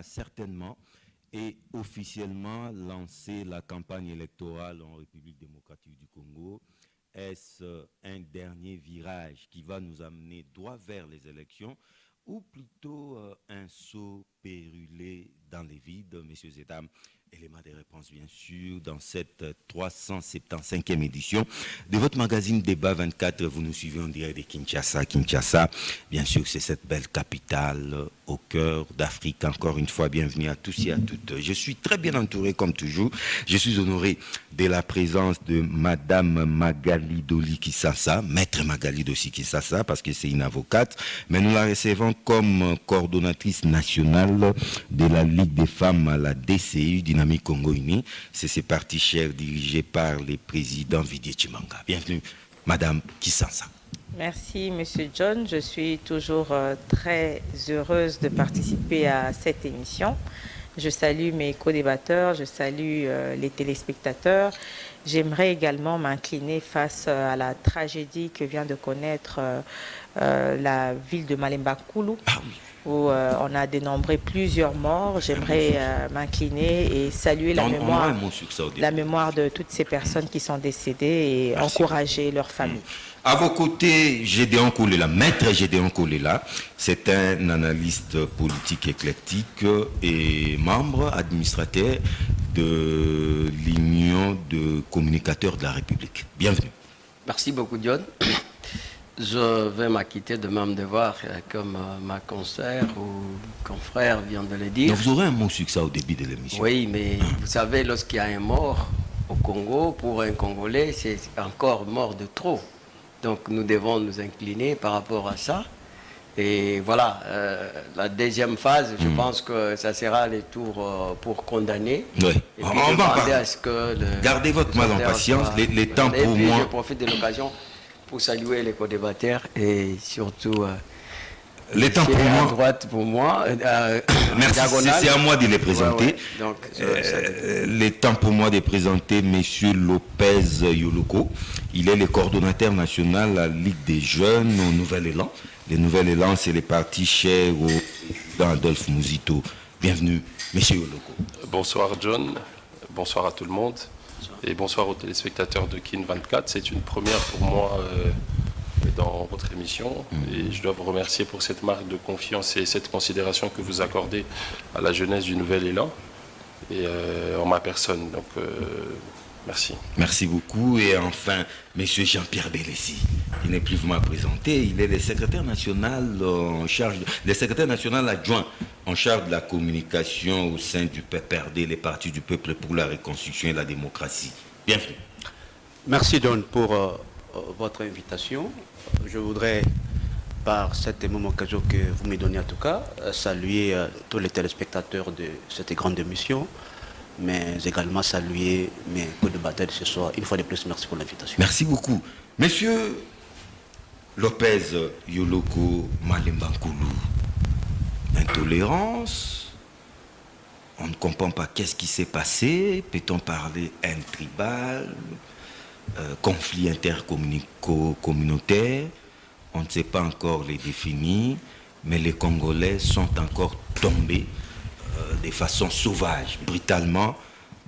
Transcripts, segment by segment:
certainement et officiellement lancé la campagne électorale en République démocratique du Congo. Est-ce un dernier virage qui va nous amener droit vers les élections ou plutôt un saut pérulé dans les vides, messieurs et dames? Élément des réponses, bien sûr, dans cette 375e édition de votre magazine Débat 24. Vous nous suivez en direct de Kinshasa. Kinshasa, bien sûr, c'est cette belle capitale au cœur d'Afrique. Encore une fois, bienvenue à tous et à toutes. Je suis très bien entouré, comme toujours. Je suis honoré de la présence de Madame Magali Doli Kisasa, Maître Magali Doli Kisasa, parce que c'est une avocate, mais nous la recevons comme coordonnatrice nationale de la Ligue des femmes à la DCU, Dynamique Congo Uni. C'est ce parti cher dirigé par le président Vidier Chimanga. Bienvenue, Madame Kisasa. Merci, Monsieur John. Je suis toujours très heureuse de participer à cette émission. Je salue mes co-débatteurs, je salue les téléspectateurs. J'aimerais également m'incliner face à la tragédie que vient de connaître la ville de Malemba Koulou, où on a dénombré plusieurs morts. J'aimerais m'incliner et saluer la mémoire de toutes ces personnes qui sont décédées et encourager leurs familles. À vos côtés, Gédéon Koulela, Maître Gédéon Koulela, c'est un analyste politique éclectique et membre administrateur de l'Union de communicateurs de la République. Bienvenue. Merci beaucoup, John. Je vais m'acquitter de mon devoir, comme ma consoeur ou confrère vient de le dire. Donc vous aurez un mot sur ça au début de l'émission. Oui, mais vous savez, lorsqu'il y a un mort au Congo, pour un Congolais, c'est encore mort de trop. Donc nous devons nous incliner par rapport à ça. Et voilà, la deuxième phase, je pense que ça sera les tours pour condamner. Oui. Et puis on va à ce que gardez votre mal en patience, les temps pour moi. Je profite de l'occasion pour saluer les co-débatteurs et surtout les temps pour moi. À droite pour moi. Merci, c'est à moi de les présenter. Ouais. Donc, les temps pour moi de présenter M. Lopez Yoloko. Il est le coordonnateur national de la Ligue des jeunes au Nouvel Élan. Le Nouvel Élan, c'est les partis chers au président Adolphe Mouzito. Bienvenue, M. Yoloko. Bonsoir John, bonsoir à tout le monde et bonsoir aux téléspectateurs de Kin 24. C'est une première pour moi dans votre émission et je dois vous remercier pour cette marque de confiance et cette considération que vous accordez à la jeunesse du Nouvel Élan et en ma personne. Donc merci. Merci beaucoup. Et enfin, M. Jean-Pierre Bélessi, il n'est plus vous présenter. Il est le secrétaire national en charge, le secrétaire national adjoint en charge de la communication au sein du PPRD, les partis du peuple pour la reconstruction et la démocratie. Bienvenue. Merci John pour votre invitation. Je voudrais, par cette même occasion que vous me donnez en tout cas, saluer tous les téléspectateurs de cette grande émission, mais également saluer mes co-débatteurs de ce soir. Une fois de plus, merci pour l'invitation. Merci beaucoup. Monsieur Lopez Yoloko Malemba Koulou, intolérance, on ne comprend pas qu'est-ce qui s'est passé, peut-on parler intribal, conflit intercommunautaire, on ne sait pas encore les définir, mais les Congolais sont encore tombés de façon sauvage, brutalement,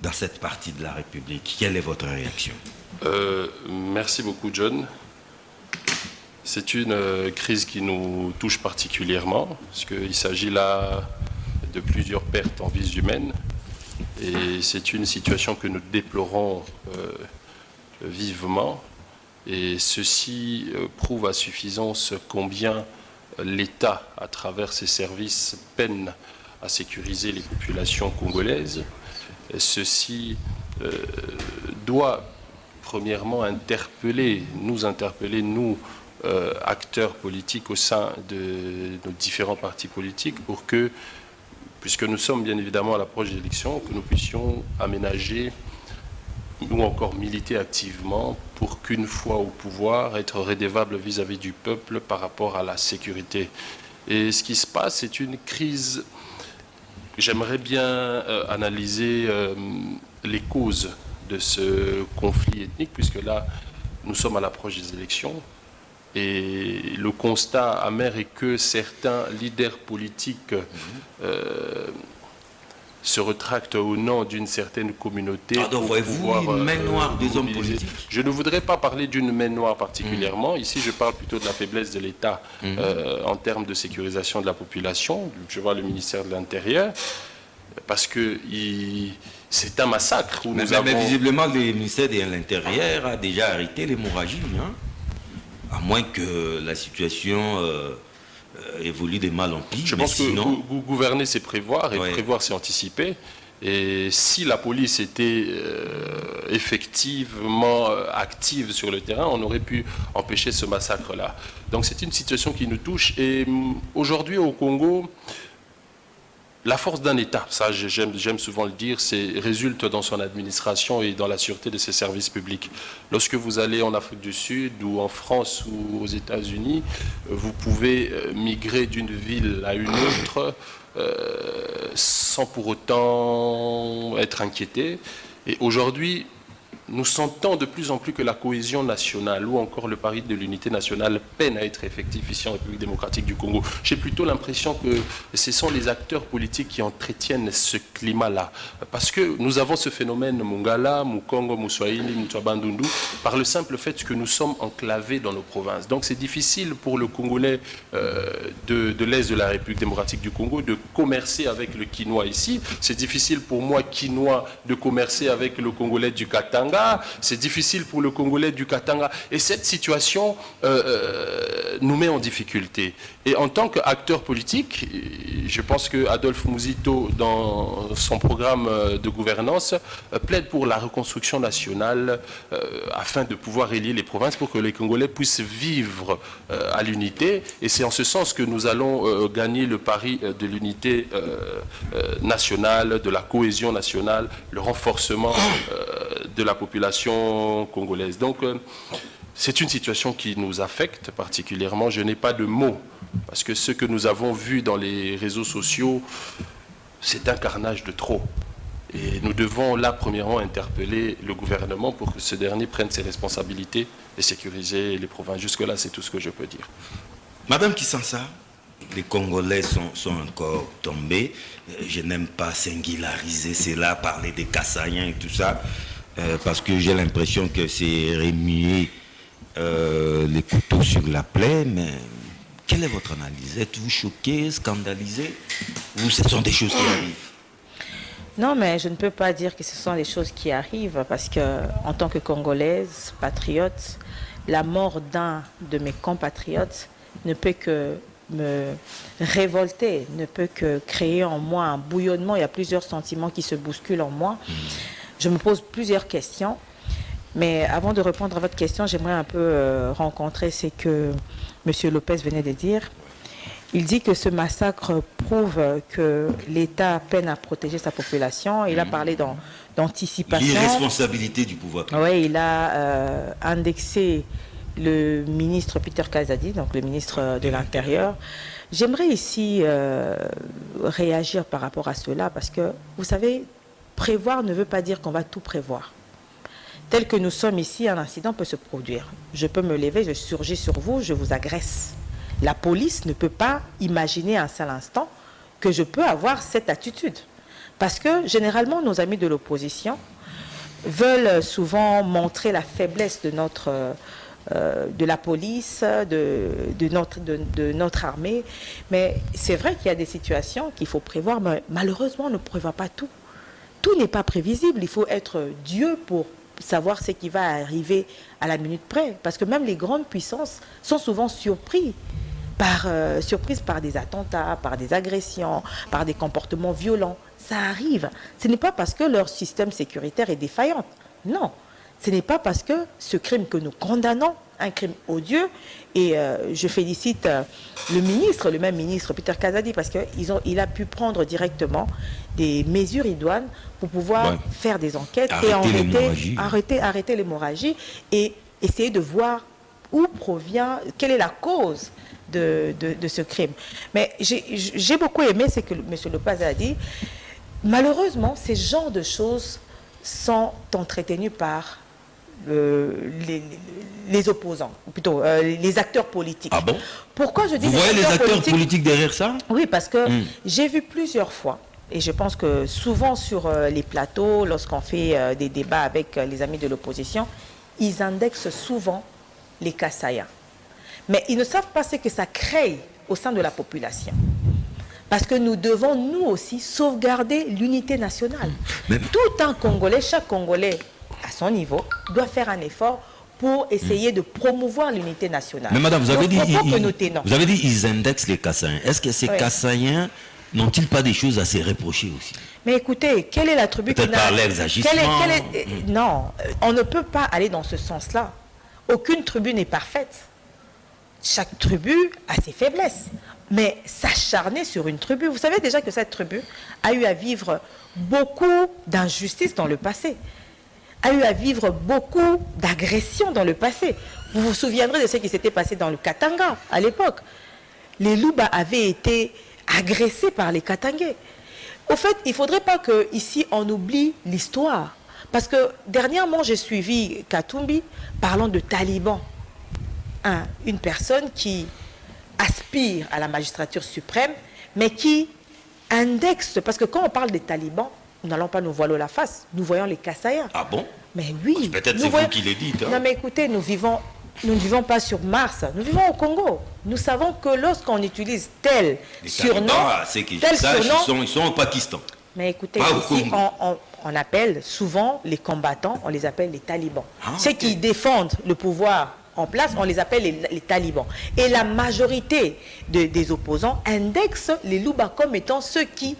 dans cette partie de la République. Quelle est votre réaction? Merci beaucoup, John. C'est une crise qui nous touche particulièrement, parce qu'il s'agit là de plusieurs pertes en vies humaines, et c'est une situation que nous déplorons vivement, et ceci prouve à suffisance combien l'État, à travers ses services, peine à sécuriser les populations congolaises. Ceci doit premièrement nous interpeller, nous, acteurs politiques au sein de nos différents partis politiques, pour que, puisque nous sommes bien évidemment à l'approche des élections, que nous puissions aménager ou encore militer activement pour qu'une fois au pouvoir, être redevable vis-à-vis du peuple par rapport à la sécurité. Et ce qui se passe, c'est une crise. J'aimerais bien analyser les causes de ce conflit ethnique, puisque là, nous sommes à l'approche des élections. Et le constat amer est que certains leaders politiques se rétracte au nom d'une certaine communauté. Pardon, voyez-vous une main noire des hommes politiques? Je ne voudrais pas parler d'une main noire particulièrement. Ici, je parle plutôt de la faiblesse de l'État en termes de sécurisation de la population. Je vois le ministère de l'Intérieur, parce que c'est un massacre. Où mais visiblement, le ministère de l'Intérieur a déjà arrêté l'hémorragie, hein? À moins que la situation évolue de mal en pire. Je pense que gouverner, c'est prévoir, et prévoir, c'est anticiper. Et si la police était effectivement active sur le terrain, on aurait pu empêcher ce massacre-là. Donc c'est une situation qui nous touche. Et aujourd'hui, au Congo, la force d'un État, ça j'aime souvent le dire, résulte dans son administration et dans la sûreté de ses services publics. Lorsque vous allez en Afrique du Sud ou en France ou aux États-Unis, vous pouvez migrer d'une ville à une autre sans pour autant être inquiété. Et aujourd'hui, nous sentons de plus en plus que la cohésion nationale ou encore le pari de l'unité nationale peine à être effectif ici en République démocratique du Congo. J'ai plutôt l'impression que ce sont les acteurs politiques qui entretiennent ce climat-là. Parce que nous avons ce phénomène Mongala, Mukongo, Muswahili, Mutwabandundu, par le simple fait que nous sommes enclavés dans nos provinces. Donc c'est difficile pour le Congolais de l'Est de la République démocratique du Congo de commercer avec le Quinois ici. C'est difficile pour moi, Quinois, de commercer avec le Congolais du Katanga. C'est difficile pour le Congolais du Katanga. Et cette situation nous met en difficulté. Et en tant qu'acteur politique, je pense que Adolphe Muzito, dans son programme de gouvernance, plaide pour la reconstruction nationale afin de pouvoir relier les provinces pour que les Congolais puissent vivre à l'unité. Et c'est en ce sens que nous allons gagner le pari de l'unité nationale, de la cohésion nationale, le renforcement de la population congolaise. Donc, c'est une situation qui nous affecte particulièrement. Je n'ai pas de mots, parce que ce que nous avons vu dans les réseaux sociaux, c'est un carnage de trop. Et nous devons là, premièrement, interpeller le gouvernement pour que ce dernier prenne ses responsabilités et sécuriser les provinces. Jusque-là, c'est tout ce que je peux dire. Madame Kisansa, les Congolais sont encore tombés. Je n'aime pas singulariser cela, parler des Kassaïens et tout ça. Parce que j'ai l'impression que c'est remuer les couteaux sur la plaie, mais quelle est votre analyse? Êtes-vous choqué, scandalisé, ou ce sont des choses qui arrivent? Non, mais je ne peux pas dire que ce sont des choses qui arrivent, parce que en tant que Congolaise, patriote, la mort d'un de mes compatriotes ne peut que me révolter, ne peut que créer en moi un bouillonnement. Il y a plusieurs sentiments qui se bousculent en moi. Je me pose plusieurs questions, mais avant de répondre à votre question, j'aimerais un peu rencontrer ce que M. Lopez venait de dire. Il dit que ce massacre prouve que l'État peine à protéger sa population. Il a parlé d'anticipation. L'irresponsabilité du pouvoir. Oui, il a indexé le ministre Peter Kazadi, donc le ministre de l'Intérieur. J'aimerais ici réagir par rapport à cela, parce que, vous savez, prévoir ne veut pas dire qu'on va tout prévoir. Tel que nous sommes ici, un incident peut se produire. Je peux me lever, je surgis sur vous, je vous agresse. La police ne peut pas imaginer un seul instant que je peux avoir cette attitude. Parce que, généralement, nos amis de l'opposition veulent souvent montrer la faiblesse de la police, de notre armée. Mais c'est vrai qu'il y a des situations qu'il faut prévoir, mais malheureusement, on ne prévoit pas tout. Tout n'est pas prévisible. Il faut être Dieu pour savoir ce qui va arriver à la minute près. Parce que même les grandes puissances sont souvent surprises par des attentats, par des agressions, par des comportements violents. Ça arrive. Ce n'est pas parce que leur système sécuritaire est défaillant. Non. Ce n'est pas parce que ce crime que nous condamnons, un crime odieux, et je félicite le même ministre Peter Kazadi, parce qu'il a pu prendre directement des mesures idoines pour pouvoir faire des enquêtes et arrêter l'hémorragie et essayer de voir où provient, quelle est la cause de ce crime. Mais j'ai beaucoup aimé ce que M. Lopez a dit. Malheureusement, ces genres de choses sont entretenus par les opposants, ou plutôt les acteurs politiques. Ah bon? Pourquoi je dis Vous voyez les acteurs politiques derrière ça? Oui, parce que j'ai vu plusieurs fois et je pense que souvent sur les plateaux, lorsqu'on fait des débats avec les amis de l'opposition, ils indexent souvent les Kassayas. Mais ils ne savent pas ce que ça crée au sein de la population. Parce que nous devons, nous aussi, sauvegarder l'unité nationale. Mais tout un Congolais, chaque Congolais, à son niveau, doit faire un effort pour essayer de promouvoir l'unité nationale. Mais madame, vous avez dit ils indexent les Kassaïens. Est-ce que ces Kassaïens n'ont-ils pas des choses à se reprocher aussi? Mais écoutez, quelle est la tribu qui n'a... Peut-être par leurs agissements. Non, on ne peut pas aller dans ce sens-là. Aucune tribu n'est parfaite. Chaque tribu a ses faiblesses. Mais s'acharner sur une tribu, vous savez déjà que cette tribu a eu à vivre beaucoup d'injustices dans le passé, a eu à vivre beaucoup d'agressions dans le passé. Vous vous souviendrez de ce qui s'était passé dans le Katanga à l'époque. Les Luba avaient été agressés par les Katangais. Au fait, il ne faudrait pas qu'ici on oublie l'histoire. Parce que dernièrement, j'ai suivi Katumbi parlant de talibans. Une personne qui aspire à la magistrature suprême, mais qui indexe, parce que quand on parle des talibans, nous n'allons pas nous voiler la face, nous voyons les Kassayas. Ah bon? Mais oui. Peut-être c'est vous qui les dites. Hein? Non mais écoutez, nous ne vivons pas sur Mars, nous vivons au Congo. Nous savons que lorsqu'on utilise tel surnom, ils sont au Pakistan. Mais écoutez, ici, on appelle souvent les combattants, on les appelle les talibans. Ceux qui défendent le pouvoir en place, on les appelle les talibans. Et la majorité des opposants indexent les Luba comme étant ceux qui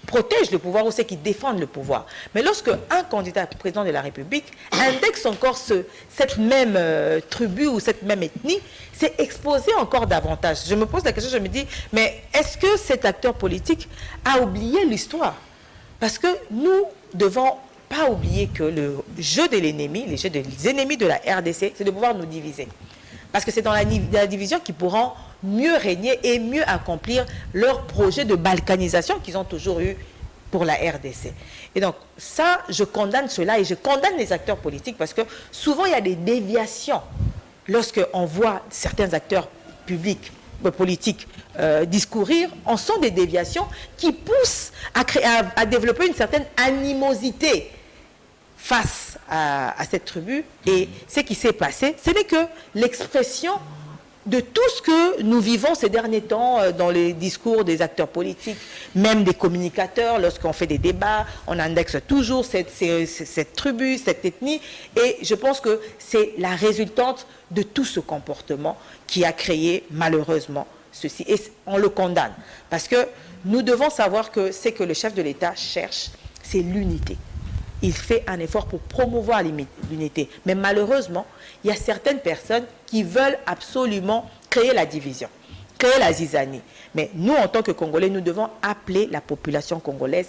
protègent le pouvoir ou ceux qui défendent le pouvoir. Mais lorsque un candidat président de la République indexe encore cette même tribu ou cette même ethnie, c'est exposé encore davantage. Je me pose la question, je me dis, mais est-ce que cet acteur politique a oublié l'histoire? Parce que nous devons pas oublier que le jeu de l'ennemi, les jeux des ennemis de la RDC, c'est de pouvoir nous diviser. Parce que c'est dans la division qu'ils pourront mieux régner et mieux accomplir leur projet de balkanisation qu'ils ont toujours eu pour la RDC. Et donc, ça, je condamne cela et je condamne les acteurs politiques parce que souvent, il y a des déviations. Lorsqu'on voit certains acteurs publics, politiques discourir, on sent des déviations qui poussent à développer une certaine animosité face à cette tribu. Et ce qui s'est passé, ce n'est que l'expression de tout ce que nous vivons ces derniers temps dans les discours des acteurs politiques, même des communicateurs. Lorsqu'on fait des débats, on indexe toujours cette tribu, cette ethnie. Et je pense que c'est la résultante de tout ce comportement qui a créé malheureusement ceci. Et on le condamne. Parce que nous devons savoir que ce que le chef de l'État cherche, c'est l'unité. Il fait un effort pour promouvoir l'unité. Mais malheureusement, il y a certaines personnes qui veulent absolument créer la division, créer la zizanie. Mais nous, en tant que Congolais, nous devons appeler la population congolaise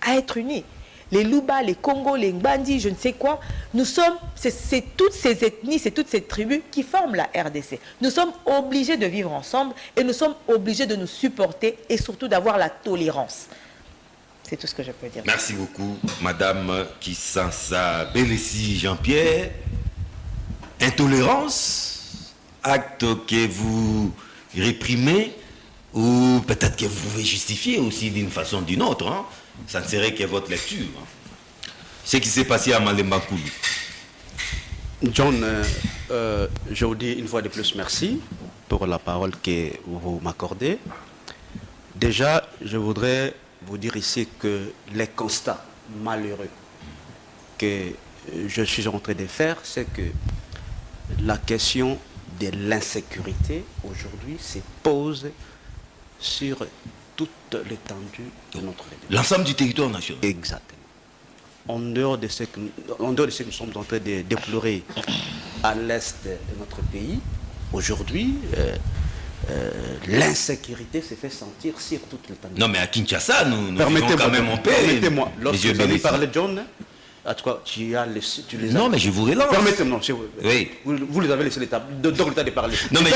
à être unie. Les Luba, les Congo, les Ngbandi, je ne sais quoi, nous sommes, c'est toutes ces ethnies, c'est toutes ces tribus qui forment la RDC. Nous sommes obligés de vivre ensemble et nous sommes obligés de nous supporter et surtout d'avoir la tolérance. C'est tout ce que je peux dire. Merci beaucoup, Madame Kissansa Belessi Jean-Pierre. Intolérance, acte que vous réprimez ou peut-être que vous pouvez justifier aussi d'une façon ou d'une autre. Hein. Ça ne serait que votre lecture. Hein. Ce qui s'est passé à Malemba Koulou. John, je vous dis une fois de plus merci pour la parole que vous m'accordez. Déjà, je voudrais vous dire ici que les constats malheureux que je suis en train de faire, c'est que la question de l'insécurité aujourd'hui se pose sur toute l'étendue de notre pays. L'ensemble du territoire national. Exactement. En dehors de ce que nous sommes en train de déplorer à l'est de notre pays, aujourd'hui, l'insécurité se fait sentir sur toute l'étendue. Non, mais à Kinshasa, nous vivons quand même en paix. Permettez-moi, lorsque vous avez parlé de John, à toi, tu les as... Non, mais je vous relance. Permettez-moi, oui. Vous les avez laissé l'état de parler. Non, mais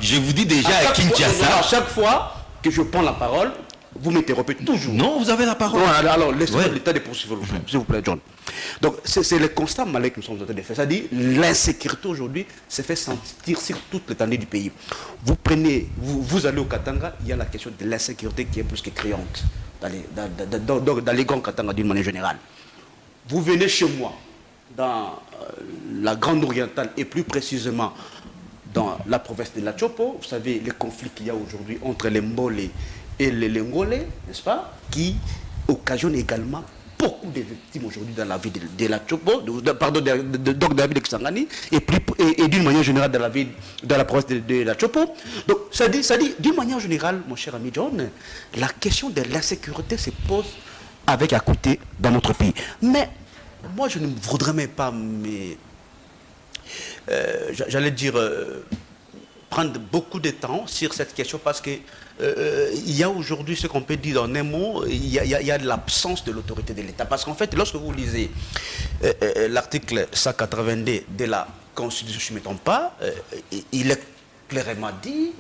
je vous dis déjà à Kinshasa... À chaque fois que je prends la parole, vous m'interrompez toujours. Non, vous avez la parole. Non, alors laissez-moi l'état de poursuivre, s'il vous plaît, John. Donc, c'est le constat malais que nous sommes en train de faire. C'est-à-dire, l'insécurité aujourd'hui se fait sentir sur toute l'étendue du pays. Vous allez au Katanga, il y a la question de l'insécurité qui est plus que criante. dans les grands Katanga d'une manière générale. Vous venez chez moi, dans la Grande Orientale, et plus précisément dans la province de la Chopo, vous savez les conflits qu'il y a aujourd'hui entre les Mbolé et les Lengolais, n'est-ce pas, qui occasionnent également beaucoup de victimes aujourd'hui dans la vie de la Chopo, pardon, donc de la ville de Kisangani, et d'une manière générale dans la ville, dans la province de la Chopo. Donc, ça dit, d'une manière générale, mon cher ami John, la question de l'insécurité se pose avec acuité dans notre pays. Mais moi, je ne voudrais même pas, j'allais dire, prendre beaucoup de temps sur cette question parce que il y a aujourd'hui ce qu'on peut dire en un mot, il y a de l'absence de l'autorité de l'État. Parce qu'en fait, lorsque vous lisez l'article 182 de la Constitution, je ne me trompe pas, il est clairement dit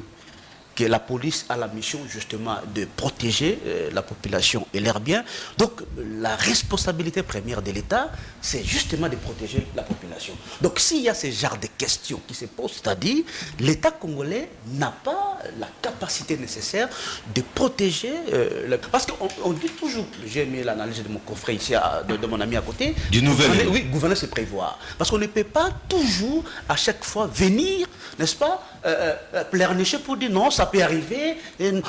que la police a la mission justement de protéger la population et leurs biens. Donc la responsabilité première de l'État, c'est justement de protéger la population. Donc s'il y a ce genre de questions qui se posent, c'est-à-dire l'État congolais n'a pas la capacité nécessaire de protéger... parce qu'on dit toujours, j'ai aimé l'analyse de mon confrère ici, de mon ami à côté, du nouvel... Oui, gouverner c'est prévoir. Parce qu'on ne peut pas toujours, à chaque fois, venir, n'est-ce pas, pleurnicher pour dire non, ça peut arriver.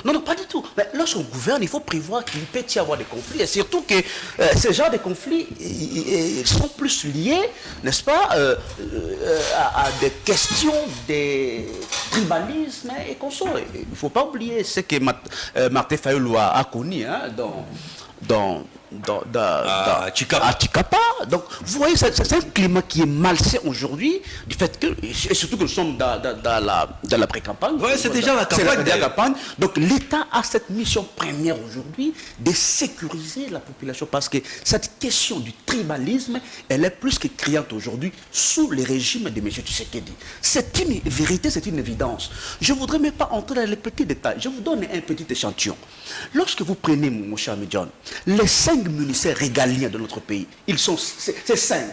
Non, pas du tout. Mais lorsqu'on gouverne, il faut prévoir qu'il peut y avoir des conflits. Et surtout que ces genres de conflits sont plus liés, n'est-ce pas, à des questions de tribalisme et consorts. Il ne faut pas oublier ce que Martin Fayulu a connu dans Chikapa. Donc, vous voyez, c'est un climat qui est malsain aujourd'hui, du fait que, et surtout que nous sommes dans la pré-campagne. Oui, c'est déjà la campagne. C'est la campagne. Donc, l'État a cette mission première aujourd'hui de sécuriser la population parce que cette question du tribalisme, elle est plus que criante aujourd'hui sous le régime de M. Tshisekedi. C'est une vérité, c'est une évidence. Je ne voudrais même pas entrer dans les petits détails. Je vous donne un petit échantillon. Lorsque vous prenez, mon cher John, les 5 ministères régaliens de notre pays, c'est 5.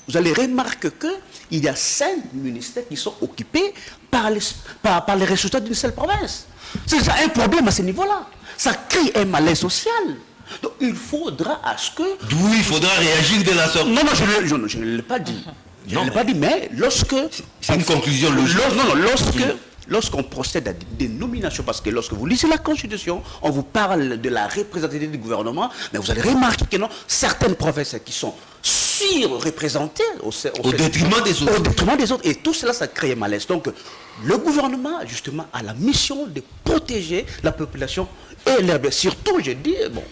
Vous allez remarquer qu'il y a 5 ministères qui sont occupés par les résultats d'une seule province. C'est déjà un problème à ce niveau-là. Ça crée un malaise social. Donc il faudra à ce que... D'où il faudra réagir de la sorte. Non, je ne l'ai pas dit. Je ne l'ai pas dit, mais lorsque... C'est une conclusion logique. Lorsqu'on procède à des nominations, parce que lorsque vous lisez la Constitution, on vous parle de la représentativité du gouvernement, mais vous allez remarquer que non, certaines provinces qui sont surreprésentées au détriment des autres. Au détriment des autres. Et tout cela, ça crée un malaise. Donc, le gouvernement, justement, a la mission de protéger la population et l'air. Surtout, je dis, bon,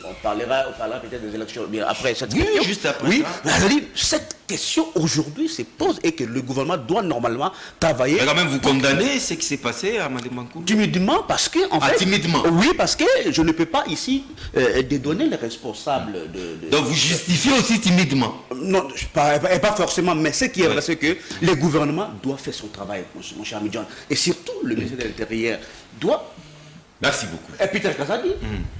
on parlera peut-être des élections après cette question. Juste après ça. Cette question aujourd'hui se pose et que le gouvernement doit normalement travailler. Mais quand même, vous condamnez ce qui s'est passé à Mademakou? Timidement, parce que en fait, timidement. Oui, parce que je ne peux pas ici dédonner les responsables de... Donc vous justifiez aussi timidement? Non, pas forcément, mais ce qui est vrai, c'est que le gouvernement doit faire son travail, mon cher John. Et surtout, le ministère de l'Intérieur doit... Merci beaucoup. Et Peter Kazadi,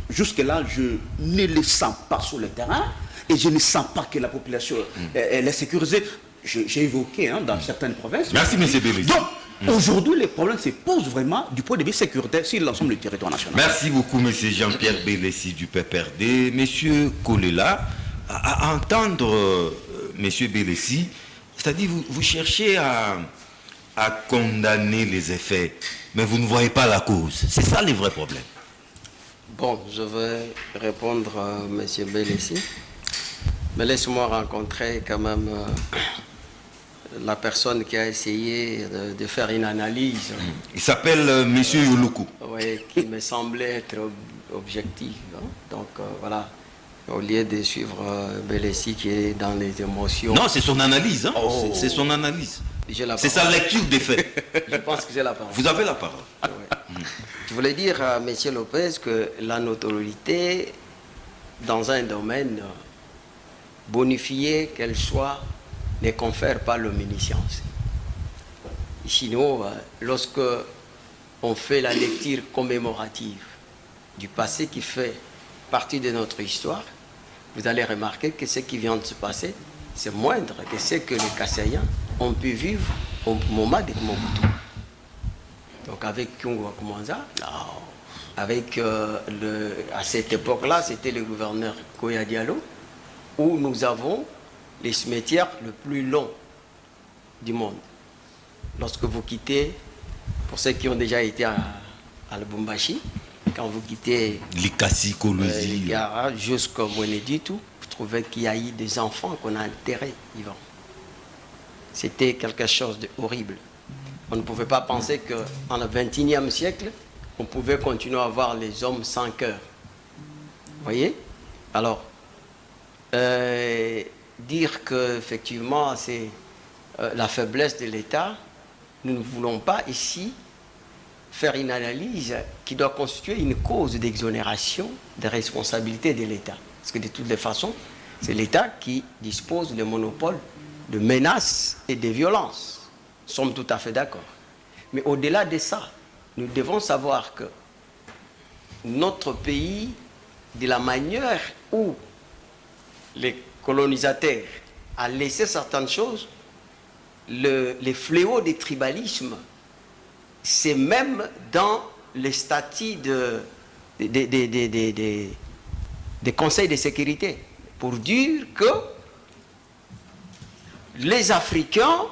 jusque-là, je ne le sens pas sur le terrain et je ne sens pas que la population elle est sécurisée. J'ai évoqué dans certaines provinces. Merci, M. Bélis. Donc, aujourd'hui, les problèmes se posent vraiment du point de vue sécuritaire sur l'ensemble du territoire national. Merci beaucoup, M. Jean-Pierre Bélessi du PPRD. M. Kolela, à entendre M. Bélessi, c'est-à-dire vous cherchez à condamner les effets, mais vous ne voyez pas la cause. C'est ça le vrai problème. Bon, je vais répondre à M. Bélessi, mais laisse-moi rencontrer quand même la personne qui a essayé de faire une analyse. Il s'appelle M. Yoluku. Oui, qui me semblait être objectif. Donc voilà, au lieu de suivre Bélessi qui est dans les émotions. Non, c'est son analyse. C'est son analyse. C'est sa lecture des faits. Je pense que j'ai la parole. Vous avez la parole. Ouais. Je voulais dire à M. Lopez que la notoriété dans un domaine bonifié qu'elle soit ne confère pas l'omniscience. Sinon, lorsque on fait la lecture commémorative du passé qui fait partie de notre histoire, vous allez remarquer que ce qui vient de se passer, c'est moindre que ce que les Kassaïens ont pu vivre au moment de Mobutu. Donc avec Kyungu Koumanza, avec à cette époque-là, c'était le gouverneur Koya Diallo, où nous avons les cimetières le plus long du monde. Lorsque vous quittez, pour ceux qui ont déjà été à Lubumbashi, quand vous quittez Likasi, Kolwezi, jusqu'au Mweneditu, vous trouvez qu'il y a eu des enfants qu'on a enterrés vivants. C'était quelque chose d'horrible. On ne pouvait pas penser qu'en le XXIe siècle, on pouvait continuer à voir les hommes sans cœur. Vous voyez? Alors, dire qu'effectivement, c'est la faiblesse de l'État, nous ne voulons pas ici faire une analyse qui doit constituer une cause d'exonération des responsabilités de l'État. Parce que de toutes les façons, c'est l'État qui dispose du monopole de menaces et de violences. Nous sommes tout à fait d'accord. Mais au-delà de ça, nous devons savoir que notre pays, de la manière où les colonisateurs ont laissé certaines choses, les fléaux du tribalisme, c'est même dans les statuts des conseils de sécurité, pour dire que les Africains,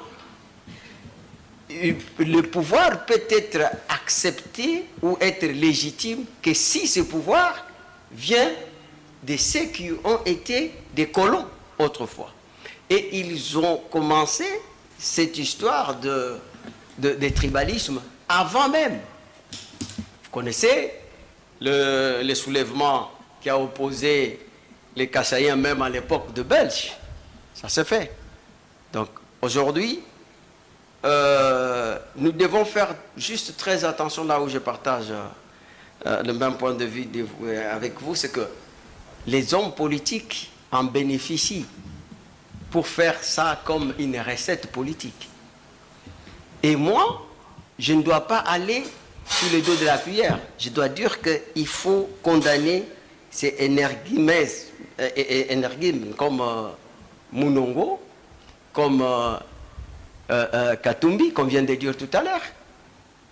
le pouvoir peut être accepté ou être légitime que si ce pouvoir vient de ceux qui ont été des colons autrefois. Et ils ont commencé cette histoire de tribalisme avant même. Vous connaissez le soulèvement qui a opposé les Kassaïens même à l'époque de Belge. Ça s'est fait. Donc aujourd'hui, nous devons faire juste très attention là où je partage le même point de vue avec vous, c'est que les hommes politiques en bénéficient pour faire ça comme une recette politique. Et moi, je ne dois pas aller sous le dos de la cuillère. Je dois dire qu'il faut condamner ces énergimes comme Munongo, comme Katumbi, qu'on vient de dire tout à l'heure.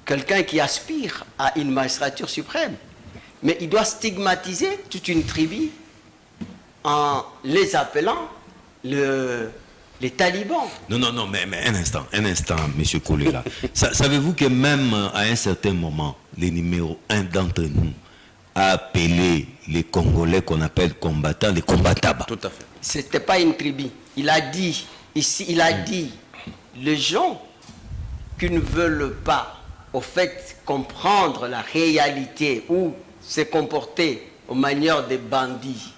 Quelqu'un qui aspire à une magistrature suprême. Mais il doit stigmatiser toute une tribu en les appelant les talibans. Non, mais un instant, M. Kolela. Savez-vous que même à un certain moment, le numéro 1 d'entre nous a appelé les Congolais qu'on appelle combattants, les combattants. Tout à fait. Ce n'était pas une tribu. Il a dit, ici, les gens qui ne veulent pas, au fait, comprendre la réalité ou se comporter aux manières des bandits,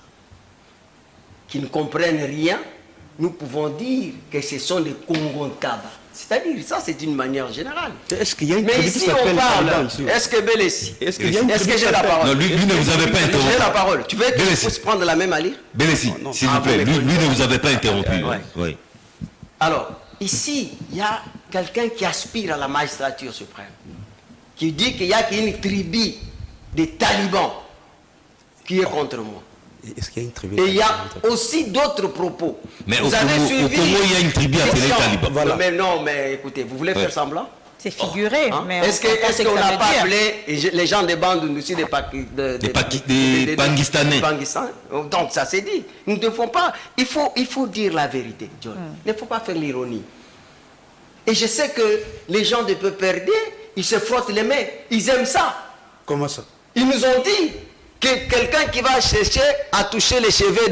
qui ne comprennent rien, nous pouvons dire que ce sont des Congo-Kaba. C'est-à-dire, ça c'est une manière générale. Est-ce qu'il y a une Mais ici on parle, est-ce que Belessi, est-ce que j'ai la parole? Non, lui ne vous avait pas interrompu. J'ai la parole. Tu veux que je puisse prendre la même à lire? Belessi, s'il vous plaît, lui ne vous avait pas interrompu. Oui. Alors, ici, il y a quelqu'un qui aspire à la magistrature suprême, qui dit qu'il n'y a qu'une tribu des talibans qui est contre moi. Est-ce qu'il y a une tribu? Et il y a aussi d'autres propos. Mais au Congo, il y a une tribu appelée talibans. Voilà. Mais non, mais écoutez, vous voulez faire semblant? C'est figuré. Mais est-ce qu'on n'a pas appelé les gens des bandes aussi des Pangistanais? Donc ça c'est dit. Nous ne devons pas. Il faut dire la vérité, John. Il ne faut pas faire l'ironie. Et je sais que les gens de Peuperdier, ils se frottent les mains. Ils aiment ça. Comment ça? Ils nous ont dit que quelqu'un qui va chercher à toucher les cheveux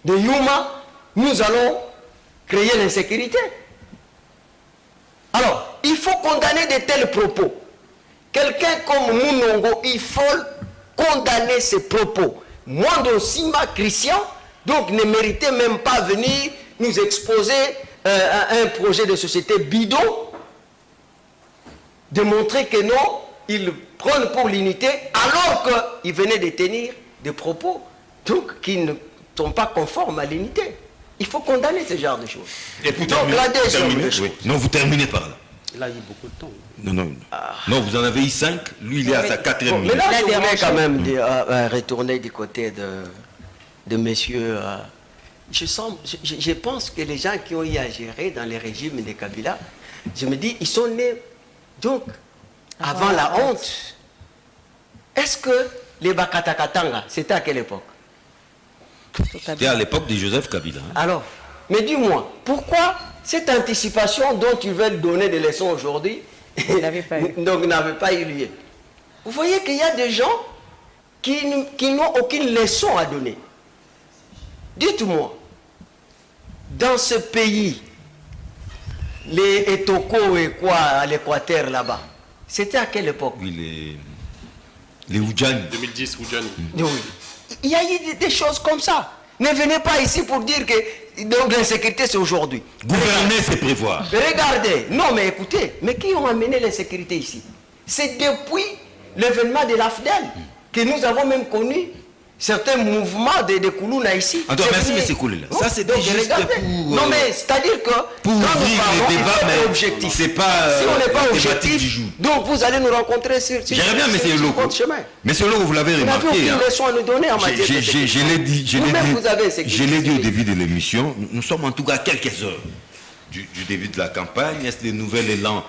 de Yuma, nous allons créer l'insécurité. Alors, il faut condamner de tels propos. Quelqu'un comme Munongo, il faut condamner ses propos. Moi, Sima Christian, donc ne méritait même pas venir nous exposer un projet de société bidon, de montrer que non, ils prennent pour l'unité, alors qu'ils venaient de tenir des propos donc, qui ne sont pas conformes à l'unité. Il faut condamner ce genre de choses. Et pour donc la deuxième chose. Non, vous terminez par là. Là, il y a beaucoup de temps. Non, vous en avez eu 5, lui il est à sa 4e minute. Mais là, je voulais quand même retourner du côté de messieurs. Je pense que les gens qui ont eu à gérer dans les régimes de Kabila, je me dis, ils sont nés donc avant la honte. est-ce que les Bakatakatanga, c'était à quelle époque? C'était à l'époque de Joseph Kabila. Alors, mais dis-moi, pourquoi cette anticipation dont ils veulent donner des leçons aujourd'hui donc n'avait pas eu lieu? Vous voyez qu'il y a des gens qui n'ont aucune leçon à donner. Dites-moi, dans ce pays, les Etoko et quoi à l'Équateur là-bas, c'était à quelle époque? Oui, les Oudjani. 2010, Oudjani. Oui. Il y a eu des choses comme ça. Ne venez pas ici pour dire que donc l'insécurité c'est aujourd'hui. Gouverner, c'est prévoir. Regardez, non mais écoutez, mais qui ont amené l'insécurité ici? C'est depuis l'événement de l'AFDEL que nous avons même connu certains mouvements de Koulouna ici. Attends, merci M. Koulouna. Ça c'était juste pour... Non mais c'est-à-dire que pour ouvrir les débats, mais objectif. C'est pas... Si on n'est pas objectif, donc vous allez nous rencontrer sur votre chemin. Monsieur Logo, vous l'avez remarqué. Vous n'avez aucune leçon à nous donner en matière de sécurité. Je l'ai dit au début de l'émission, nous sommes en tout cas à quelques heures du début de la campagne. Est-ce que le nouvel élan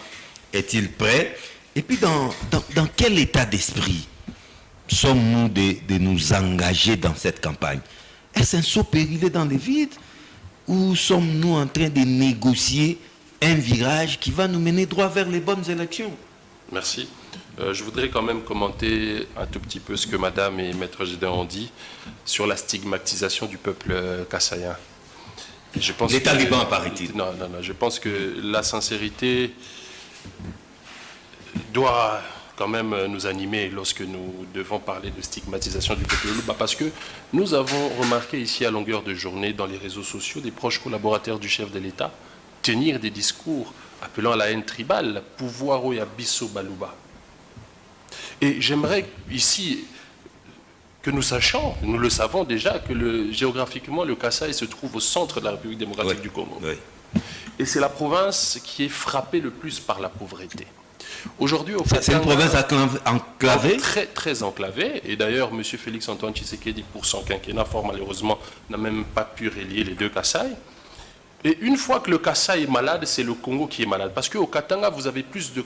est-il prêt? Et puis dans quel état d'esprit sommes-nous de nous engager dans cette campagne? Est-ce un saut périlleux dans le vide? Ou sommes-nous en train de négocier un virage qui va nous mener droit vers les bonnes élections? Merci. Je voudrais quand même commenter un tout petit peu ce que Madame et Maître Gédéon ont dit sur la stigmatisation du peuple kassaïen. Les talibans, paraît-il. Non, je pense que la sincérité doit quand même nous animer lorsque nous devons parler de stigmatisation du peuple Yoruba, parce que nous avons remarqué ici à longueur de journée dans les réseaux sociaux des proches collaborateurs du chef de l'État tenir des discours appelant à la haine tribale, pouvoir ou yabiso baluba. Et j'aimerais ici que nous sachions, nous le savons déjà, que géographiquement le Kasaï se trouve au centre de la République démocratique du Congo. Oui. Et c'est la province qui est frappée le plus par la pauvreté. Aujourd'hui, c'est une province enclavée. Très, très enclavée. Et d'ailleurs, M. Félix Antoine Tshisekedi, pour son quinquennat, fort malheureusement, n'a même pas pu relier les deux Kasaï. Et une fois que le Kasaï est malade, c'est le Congo qui est malade. Parce qu'au Katanga, vous avez plus de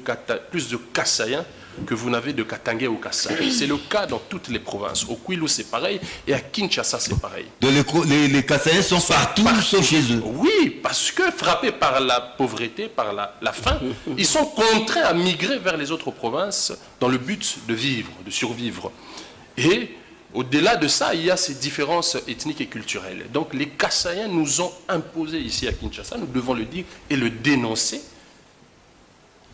Kasaïens que vous n'avez de Katangais au Kasaï. C'est le cas dans toutes les provinces. Au Kwilu, c'est pareil. Et à Kinshasa, c'est pareil. Les Kasaïens sont partout, sauf chez eux. Oui, parce que frappés par la pauvreté, par la faim, ils sont contraints à migrer vers les autres provinces dans le but de vivre, de survivre. Et au-delà de ça, il y a ces différences ethniques et culturelles. Donc les Kasaïens nous ont imposé ici à Kinshasa, nous devons le dire et le dénoncer,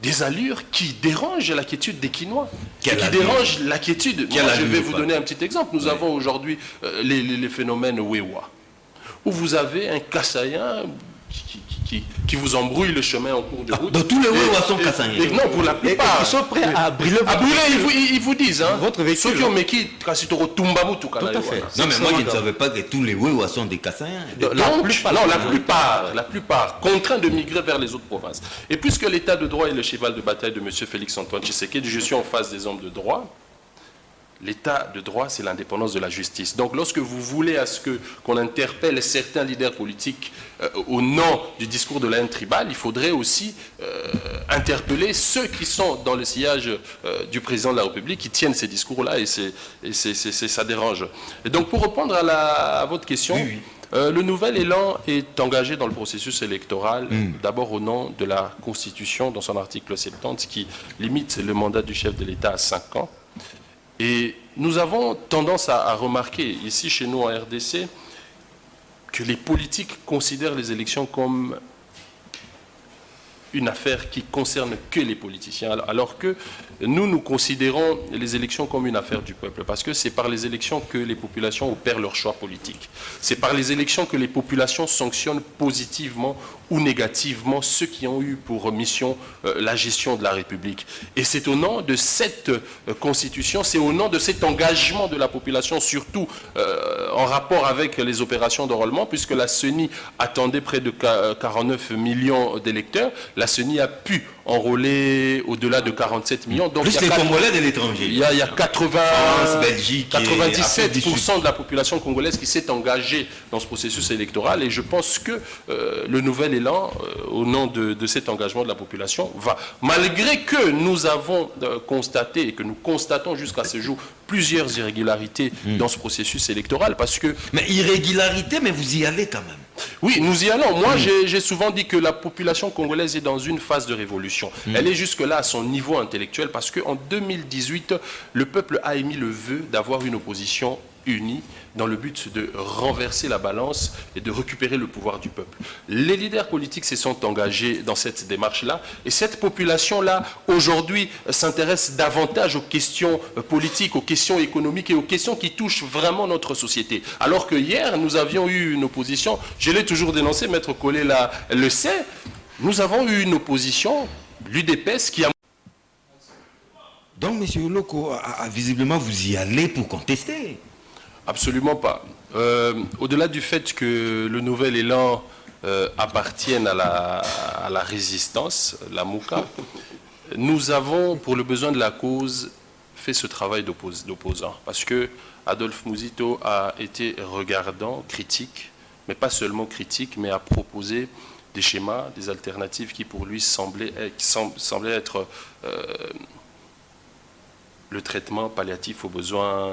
des allures qui dérangent la quiétude des Kinois, qui dérangent la quiétude. Moi, je vais vous donner un petit exemple. Nous avons aujourd'hui les phénomènes Wewa, où vous avez un Kasaïen qui vous embrouille le chemin en cours de route. Dans tous les Wewa sont Kasaïens. Non, pour la plupart. Ils sont prêts à brûler. Ils vous disent, hein, votre véhicule. ceux qui ont méquis, tout à fait. Non, mais moi, je ne savais pas que tous les Wewa sont des Kasaïens. La plupart, contraints de migrer vers les autres provinces. Et puisque l'état de droit est le cheval de bataille de M. Félix Antoine Tshisekedi, je suis en face des hommes de droit. L'état de droit, c'est l'indépendance de la justice. Donc, lorsque vous voulez à ce qu'on interpelle certains leaders politiques au nom du discours de la haine tribale, il faudrait aussi interpeller ceux qui sont dans le sillage du président de la République, qui tiennent ces discours-là, et ça dérange. Et donc, pour répondre à votre question, oui. Le nouvel élan est engagé dans le processus électoral, d'abord au nom de la Constitution, dans son article 70, qui limite le mandat du chef de l'État à 5 ans. Et nous avons tendance à remarquer, ici chez nous en RDC, que les politiques considèrent les élections comme une affaire qui concerne que les politiciens, alors que nous considérons les élections comme une affaire du peuple, parce que c'est par les élections que les populations opèrent leur choix politique. C'est par les élections que les populations sanctionnent positivement ou négativement ceux qui ont eu pour mission la gestion de la République. Et c'est au nom de cette constitution, c'est au nom de cet engagement de la population, surtout en rapport avec les opérations d'enrôlement, puisque la CENI attendait près de 49 millions d'électeurs, la CENI a pu enrôler au-delà de 47 millions. Donc, plus les Congolais de l'étranger. Il y a 97% de la population congolaise qui s'est engagée dans ce processus électoral, et je pense que le nouvel élan, au nom de cet engagement de la population, va. Malgré que nous avons constaté et que nous constatons jusqu'à ce jour plusieurs irrégularités dans ce processus électoral parce que... Mais irrégularité, mais vous y allez quand même. Oui, nous y allons. Moi, j'ai souvent dit que la population congolaise est dans une phase de révolution. Elle est jusque-là à son niveau intellectuel parce qu'en 2018, le peuple a émis le vœu d'avoir une opposition unie dans le but de renverser la balance et de récupérer le pouvoir du peuple. Les leaders politiques se sont engagés dans cette démarche-là et cette population-là, aujourd'hui, s'intéresse davantage aux questions politiques, aux questions économiques et aux questions qui touchent vraiment notre société. Alors que hier, nous avions eu une opposition, je l'ai toujours dénoncé, Maître Collet le sait, nous avons eu une opposition, l'UDPS, qui a... Donc, M. Oloko, visiblement, vous y allez pour contester. Absolument pas. Au-delà du fait que le nouvel élan appartienne à la résistance, la Mouka, nous avons, pour le besoin de la cause, fait ce travail d'opposant. Parce que Adolphe Mouzito a été regardant, critique, mais pas seulement critique, mais a proposé des schémas, des alternatives qui pour lui semblaient être le traitement palliatif aux besoins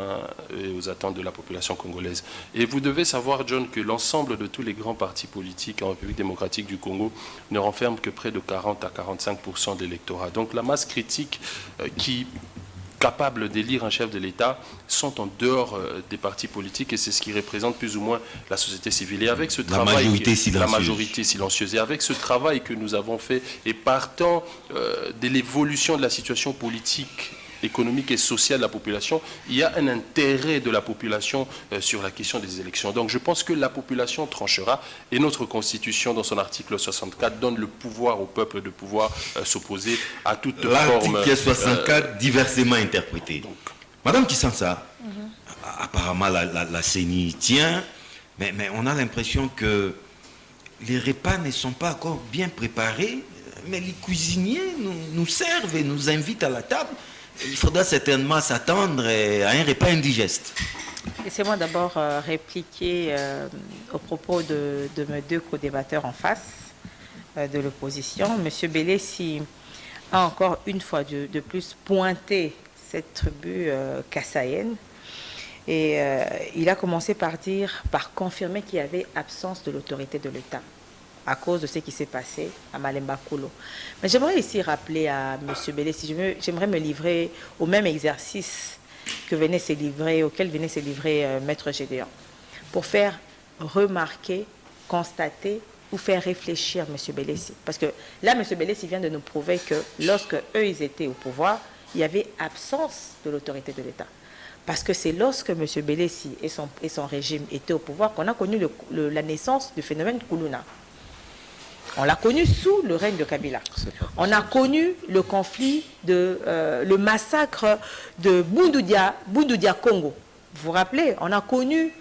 et aux attentes de la population congolaise. Et vous devez savoir, John, que l'ensemble de tous les grands partis politiques en République démocratique du Congo ne renferment que près de 40 à 45% de l'électorat. Donc la masse critique qui capable d'élire un chef de l'État sont en dehors des partis politiques et c'est ce qui représente plus ou moins la société civile. Et avec ce travail, la majorité silencieuse, et avec ce travail que nous avons fait et partant de l'évolution de la situation politique, économique et sociale de la population, il y a un intérêt de la population sur la question des élections. Donc je pense que la population tranchera et notre Constitution, dans son article 64, donne le pouvoir au peuple de pouvoir s'opposer à toute forme... L'article 64, diversement interprété. Donc, Madame Kisansa, apparemment la CENI tient, mais on a l'impression que les repas ne sont pas encore bien préparés, mais les cuisiniers nous servent et nous invitent à la table. Il faudra certainement s'attendre à un repas indigeste. Laissez-moi d'abord répliquer au propos de mes deux co-débatteurs en face de l'opposition. Monsieur Bélessi a encore une fois de plus pointé cette tribu kassaïenne et il a commencé par confirmer qu'il y avait absence de l'autorité de l'État à cause de ce qui s'est passé à Malemba Koulo. Mais j'aimerais ici rappeler à M. Bélessi, j'aimerais me livrer au même exercice auquel venait se livrer Maître Gédéon, pour faire remarquer, constater ou faire réfléchir M. Bélessi. Parce que là, M. Bélessi vient de nous prouver que lorsque eux, ils étaient au pouvoir, il y avait absence de l'autorité de l'État. Parce que c'est lorsque M. Bélessi et son régime étaient au pouvoir qu'on a connu la naissance du phénomène Koulouna. On l'a connu sous le règne de Kabila. On a connu le conflit, le massacre de Bundudia Congo. Vous vous rappelez, on a connu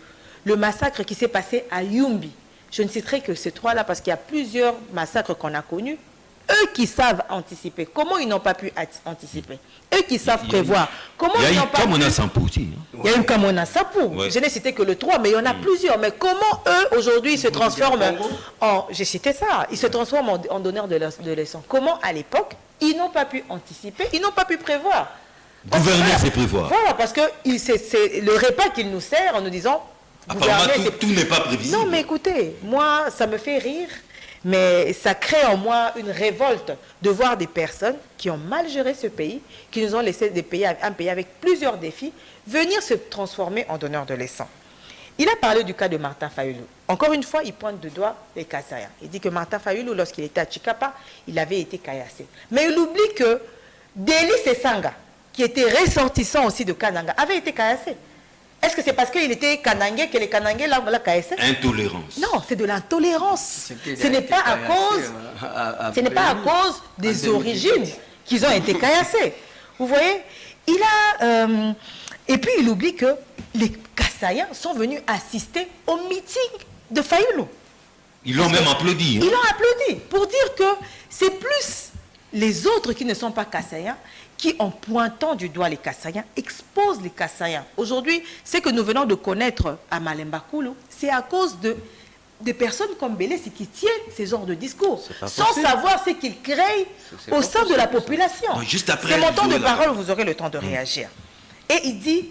le massacre qui s'est passé à Yumbi. Je ne citerai que ces trois-là parce qu'il y a plusieurs massacres qu'on a connus. Eux qui savent anticiper, comment ils n'ont pas pu anticiper? Eux qui savent prévoir, comment ils n'ont pas pu... Il y a eu Kamona Sapou. Ouais. Je n'ai cité que le 3, mais il y en a plusieurs. Mais comment eux, aujourd'hui, ils se transforment en... J'ai cité ça. Ils se transforment en donneurs de leçons. Comment, à l'époque, ils n'ont pas pu anticiper, ils n'ont pas pu prévoir. Gouverner, c'est prévoir. Voilà, parce que c'est le repas qu'ils nous sert en nous disant... Apparemment, tout n'est pas prévisible. Non, mais écoutez, moi, ça me fait rire. Mais ça crée en moi une révolte de voir des personnes qui ont mal géré ce pays, qui nous ont laissé un pays avec plusieurs défis, venir se transformer en donneurs de leçons. Il a parlé du cas de Martin Fayulu. Encore une fois, il pointe de doigt les Kassaïens. Il dit que Martin Fayulu, lorsqu'il était à Chikapa, il avait été caillassé. Mais il oublie que Deli Sesanga, qui était ressortissant aussi de Kananga, avait été caillassé. Est-ce que c'est parce qu'il était kanangé que les kanangés l'ont caillassé? Intolérance. Non, c'est de l'intolérance. Ce n'est pas à cause des origines qu'ils ont été caillassés. Vous voyez, et puis il oublie que les Kassaïens sont venus assister au meeting de Fayulu. Ils l'ont même applaudi. Ils l'ont applaudi pour dire que c'est plus les autres qui ne sont pas Kassaïens qui, en pointant du doigt les Kassaïens, exposent les Kassaïens. Aujourd'hui, ce que nous venons de connaître à Malemba Koulo, c'est à cause de personnes comme Bélessi qui tiennent ce genre de discours, sans savoir ce qu'ils créent au sein de la population. Juste après, c'est mon temps de parole, vous aurez le temps de réagir. Et il dit,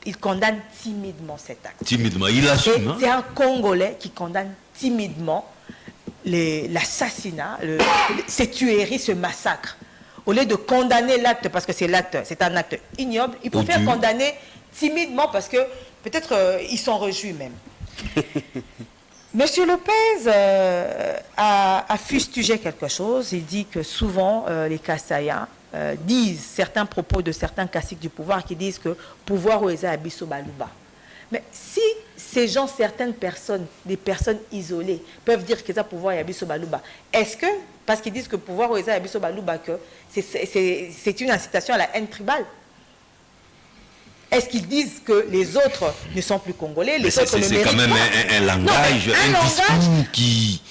il condamne timidement cet acte. Timidement, il assume. Hein? C'est un Congolais qui condamne timidement l'assassinat, ces tueries, ce massacre. Au lieu de condamner l'acte, parce que c'est un acte ignoble, il préfère condamner timidement parce que peut-être ils s'en réjouissent même. Monsieur Lopez a fustigé quelque chose. Il dit que souvent les Kassaya disent certains propos de certains caciques du pouvoir qui disent que pouvoir ou eza abiso baluba. Mais si ces gens, certaines personnes, des personnes isolées, peuvent dire qu'ils ont pouvoir et abiso baluba, est-ce que, parce qu'ils disent que pouvoir ou eza abiso baluba, que c'est une incitation à la haine tribale? Est-ce qu'ils disent que les autres ne sont plus congolais? C'est quand même un langage, un discours qui...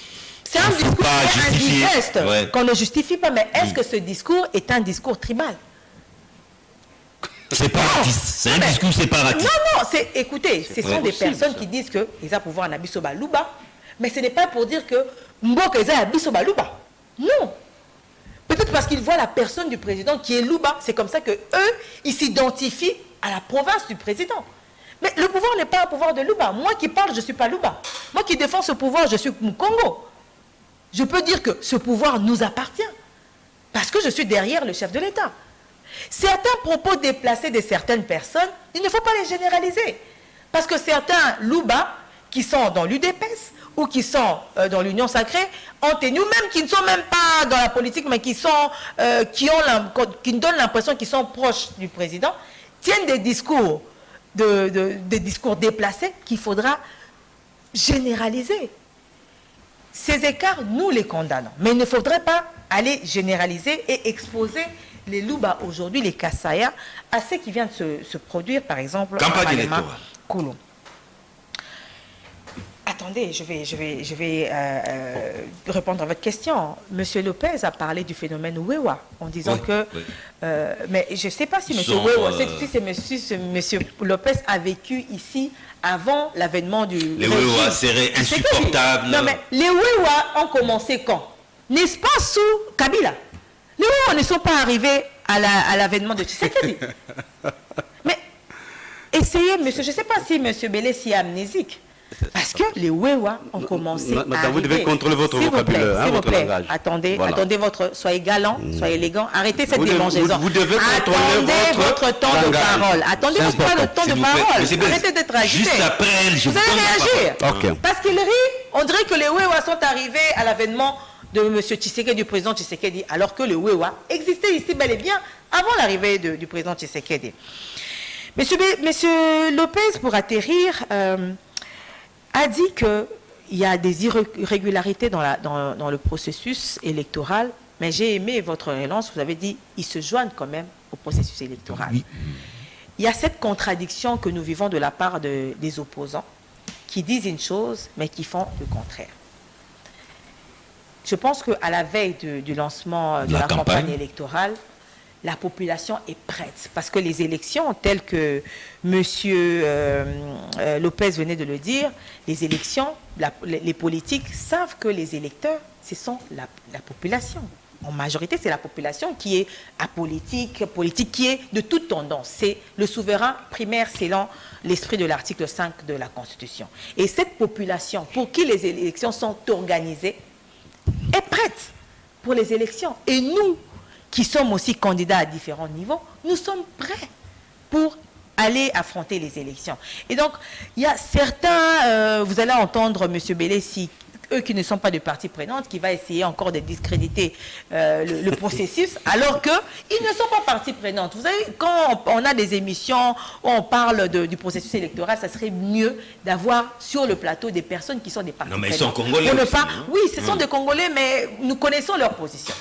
C'est un discours indigeste qu'on ne justifie pas, mais est-ce que ce discours est un discours tribal? Séparatiste, c'est un discours séparatiste. Non, écoutez, ce sont des personnes qui disent qu'ils ont pouvoir en abiso baluba, mais ce n'est pas pour dire que Mboka est abiso baluba. Non. Peut-être parce qu'ils voient la personne du président qui est Luba, c'est comme ça que eux, ils s'identifient à la province du président. Mais le pouvoir n'est pas un pouvoir de Luba. Moi qui parle, je ne suis pas Luba. Moi qui défends ce pouvoir, je suis Congo. Je peux dire que ce pouvoir nous appartient. Parce que je suis derrière le chef de l'État. Certains propos déplacés de certaines personnes, il ne faut pas les généraliser. Parce que certains Luba, qui sont dans l'UDPS ou qui sont dans l'Union sacrée, ont tenu, même qui ne sont même pas dans la politique, mais qui nous donnent l'impression qu'ils sont proches du président, tiennent des discours, des discours déplacés qu'il faudra généraliser. Ces écarts, nous les condamnons. Mais il ne faudrait pas aller généraliser et exposer les Luba aujourd'hui, les Kassaya, à ce qui vient de se produire, par exemple, campagne électorale. Koulou. Attendez, je vais répondre à votre question. Monsieur Lopez a parlé du phénomène Wewa en disant que... Oui. Mais je ne sais pas si Monsieur Wewa, si Monsieur Lopez a vécu ici avant l'avènement du... Les Wewa seraient insupportables. Non, mais les Wewa ont commencé quand? N'est-ce pas sous Kabila? Les Wewa ne sont pas arrivés à l'avènement de Tshisekedi. Mais essayez, monsieur, je ne sais pas si Monsieur Bélé est amnésique. Parce que les Wewa ont commencé à Madame, vous devez contrôler votre vocabulaire, votre langage. Attendez, soyez galant, soyez élégant. Arrêtez cette démangeaison. Vous devez contrôler votre temps de parole. Attendez votre temps de parole. Arrêtez d'être agité. Juste après elle, vous allez réagir. Okay. Parce qu'il rit, on dirait que les Wewa sont arrivés à l'avènement de M. Tshisekedi, du président Tshisekedi, alors que les Wewa existaient ici bel et bien avant l'arrivée du président Tshisekedi. Monsieur Lopez, pour atterrir... a dit qu'il y a des irrégularités dans le processus électoral, mais j'ai aimé votre relance, vous avez dit qu'ils se joignent quand même au processus électoral. Oui. Il y a cette contradiction que nous vivons de la part des opposants, qui disent une chose, mais qui font le contraire. Je pense qu'à la veille du lancement de la campagne électorale, la population est prête. Parce que les élections, telles que M. Lopez venait de le dire, les élections, les politiques savent que les électeurs, ce sont la population. En majorité, c'est la population qui est apolitique, politique, qui est de toute tendance. C'est le souverain primaire selon l'esprit de l'article 5 de la Constitution. Et cette population, pour qui les élections sont organisées, est prête pour les élections. Et nous, qui sommes aussi candidats à différents niveaux, nous sommes prêts pour aller affronter les élections. Et donc, il y a certains, vous allez entendre M. Bélé, si eux qui ne sont pas de partie prenante, qui va essayer encore de discréditer le processus, alors qu'ils ne sont pas partie prenante. Vous savez, quand on a des émissions où on parle du processus électoral, ça serait mieux d'avoir sur le plateau des personnes qui sont des parties prenantes. Non, mais ils sont Congolais aussi, oui, ce sont des Congolais, mais nous connaissons leur position.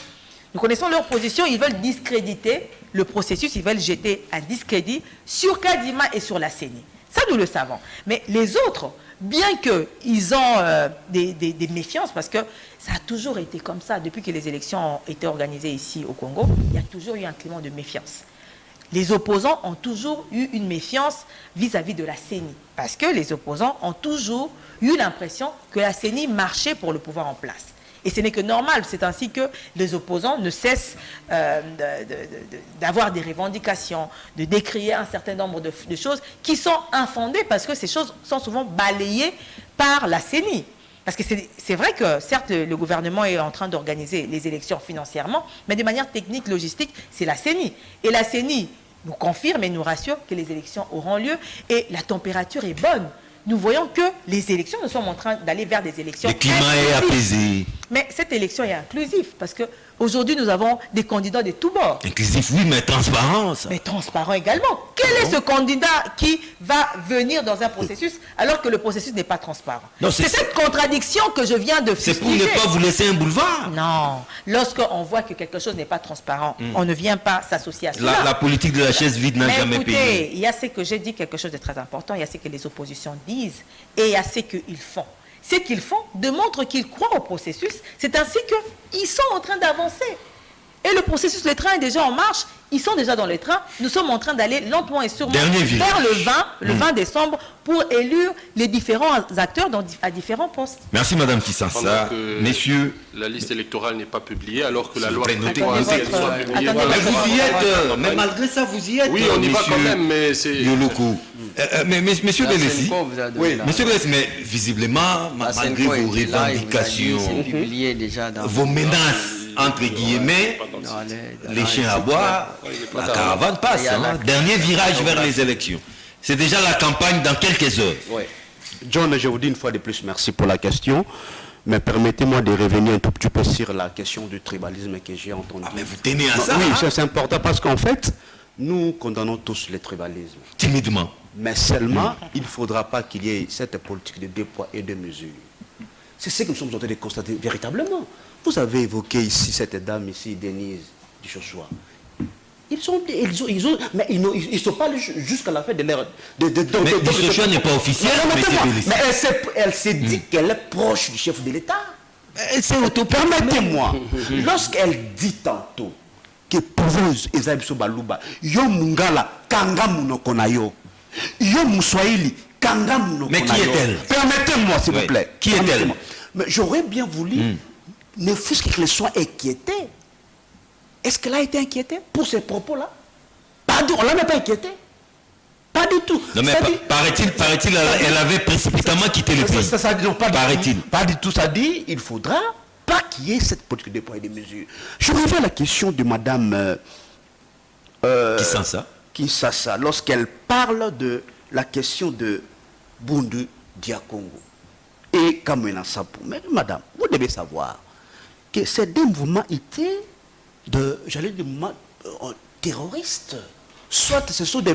Nous connaissons leur position, ils veulent discréditer le processus, ils veulent jeter un discrédit sur Kadima et sur la CENI. Ça, nous le savons. Mais les autres, bien qu'ils ont des méfiances, parce que ça a toujours été comme ça, depuis que les élections ont été organisées ici au Congo, il y a toujours eu un climat de méfiance. Les opposants ont toujours eu une méfiance vis-à-vis de la CENI, parce que les opposants ont toujours eu l'impression que la CENI marchait pour le pouvoir en place. Et ce n'est que normal. C'est ainsi que les opposants ne cessent d'avoir des revendications, de décrier un certain nombre de choses qui sont infondées parce que ces choses sont souvent balayées par la CENI. Parce que c'est vrai que, certes, le gouvernement est en train d'organiser les élections financièrement, mais de manière technique, logistique, c'est la CENI. Et la CENI nous confirme et nous rassure que les élections auront lieu et la température est bonne. Nous voyons que les élections, nous sommes en train d'aller vers des élections Le climat est apaisé. Mais cette élection est inclusive parce qu'aujourd'hui, nous avons des candidats de tous bords. Inclusif, oui, mais transparent. Ça. Mais transparent également. Quel est ce candidat qui va venir dans un processus alors que le processus n'est pas transparent? C'est cette contradiction que je viens de fustiger. C'est pour ne pas vous laisser un boulevard. Non. Lorsqu'on voit que quelque chose n'est pas transparent, on ne vient pas s'associer à cela. La politique de la chaise vide n'a jamais payé. Il y a ce que j'ai dit, quelque chose de très important, il y a ce que les oppositions disent et il y a ce qu'ils font. Ce qu'ils font démontre qu'ils croient au processus. C'est ainsi qu'ils sont en train d'avancer. Et le processus, le train est déjà en marche. Ils sont déjà dans le train. Nous sommes en train d'aller lentement et sûrement vers le 20 décembre pour élire les différents acteurs à différents postes. Merci Madame Kissansa. Messieurs, la liste électorale n'est pas publiée alors que la loi prévoit qu'elle soit publiée. Mais vous y êtes. Mais malgré ça, vous y êtes. Oui, on y va quand même, mais c'est... Mais Monsieur Delessi, mais visiblement, malgré vos revendications, vos menaces, entre guillemets, les chiens à boire, la caravane passe. Dernier virage vers les élections. C'est déjà la campagne dans quelques heures. Oui. John, je vous dis une fois de plus merci pour la question. Mais permettez-moi de revenir un tout petit peu sur la question du tribalisme que j'ai entendu. Ah, mais vous tenez à ça? Oui, c'est important parce qu'en fait, nous condamnons tous le tribalisme. Timidement. Mais seulement, il ne faudra pas qu'il y ait cette politique de deux poids et deux mesures. C'est ce que nous sommes en train de constater véritablement. Vous avez évoqué ici cette dame ici, Denise Joshua. Ils ne sont pas jusqu'à la fin de leur... Mais Joshua n'est pas officiel. Mais elle s'est dit qu'elle est proche du chef de l'État. Permettez-moi, lorsqu'elle dit tantôt que pouveuse Ezabiso Baluba, yo mungala kanga munokonayo, yo muswahili kanga munokonayo. Mais qui est-elle? Permettez-moi, s'il vous plaît. Qui est-elle? Mais j'aurais bien voulu, ne fût-ce qu'elle soit inquiétée. Est-ce qu'elle a été inquiétée pour ces propos-là? Pas du tout, on ne l'a même pas inquiétée. Pas du tout. Non mais paraît-il, elle avait précipitamment quitté le pays. Non, paraît-il. Pas du tout, ça dit, il faudra pas qu'il y ait cette politique de poids et de mesures. Je reviens à la question de Madame Kissansa, lorsqu'elle parle de la question de Bundu Diakongo et Kamena Sapu. Mais Madame, vous devez savoir que ces deux mouvements étaient des mouvements terroristes. Soit ce sont des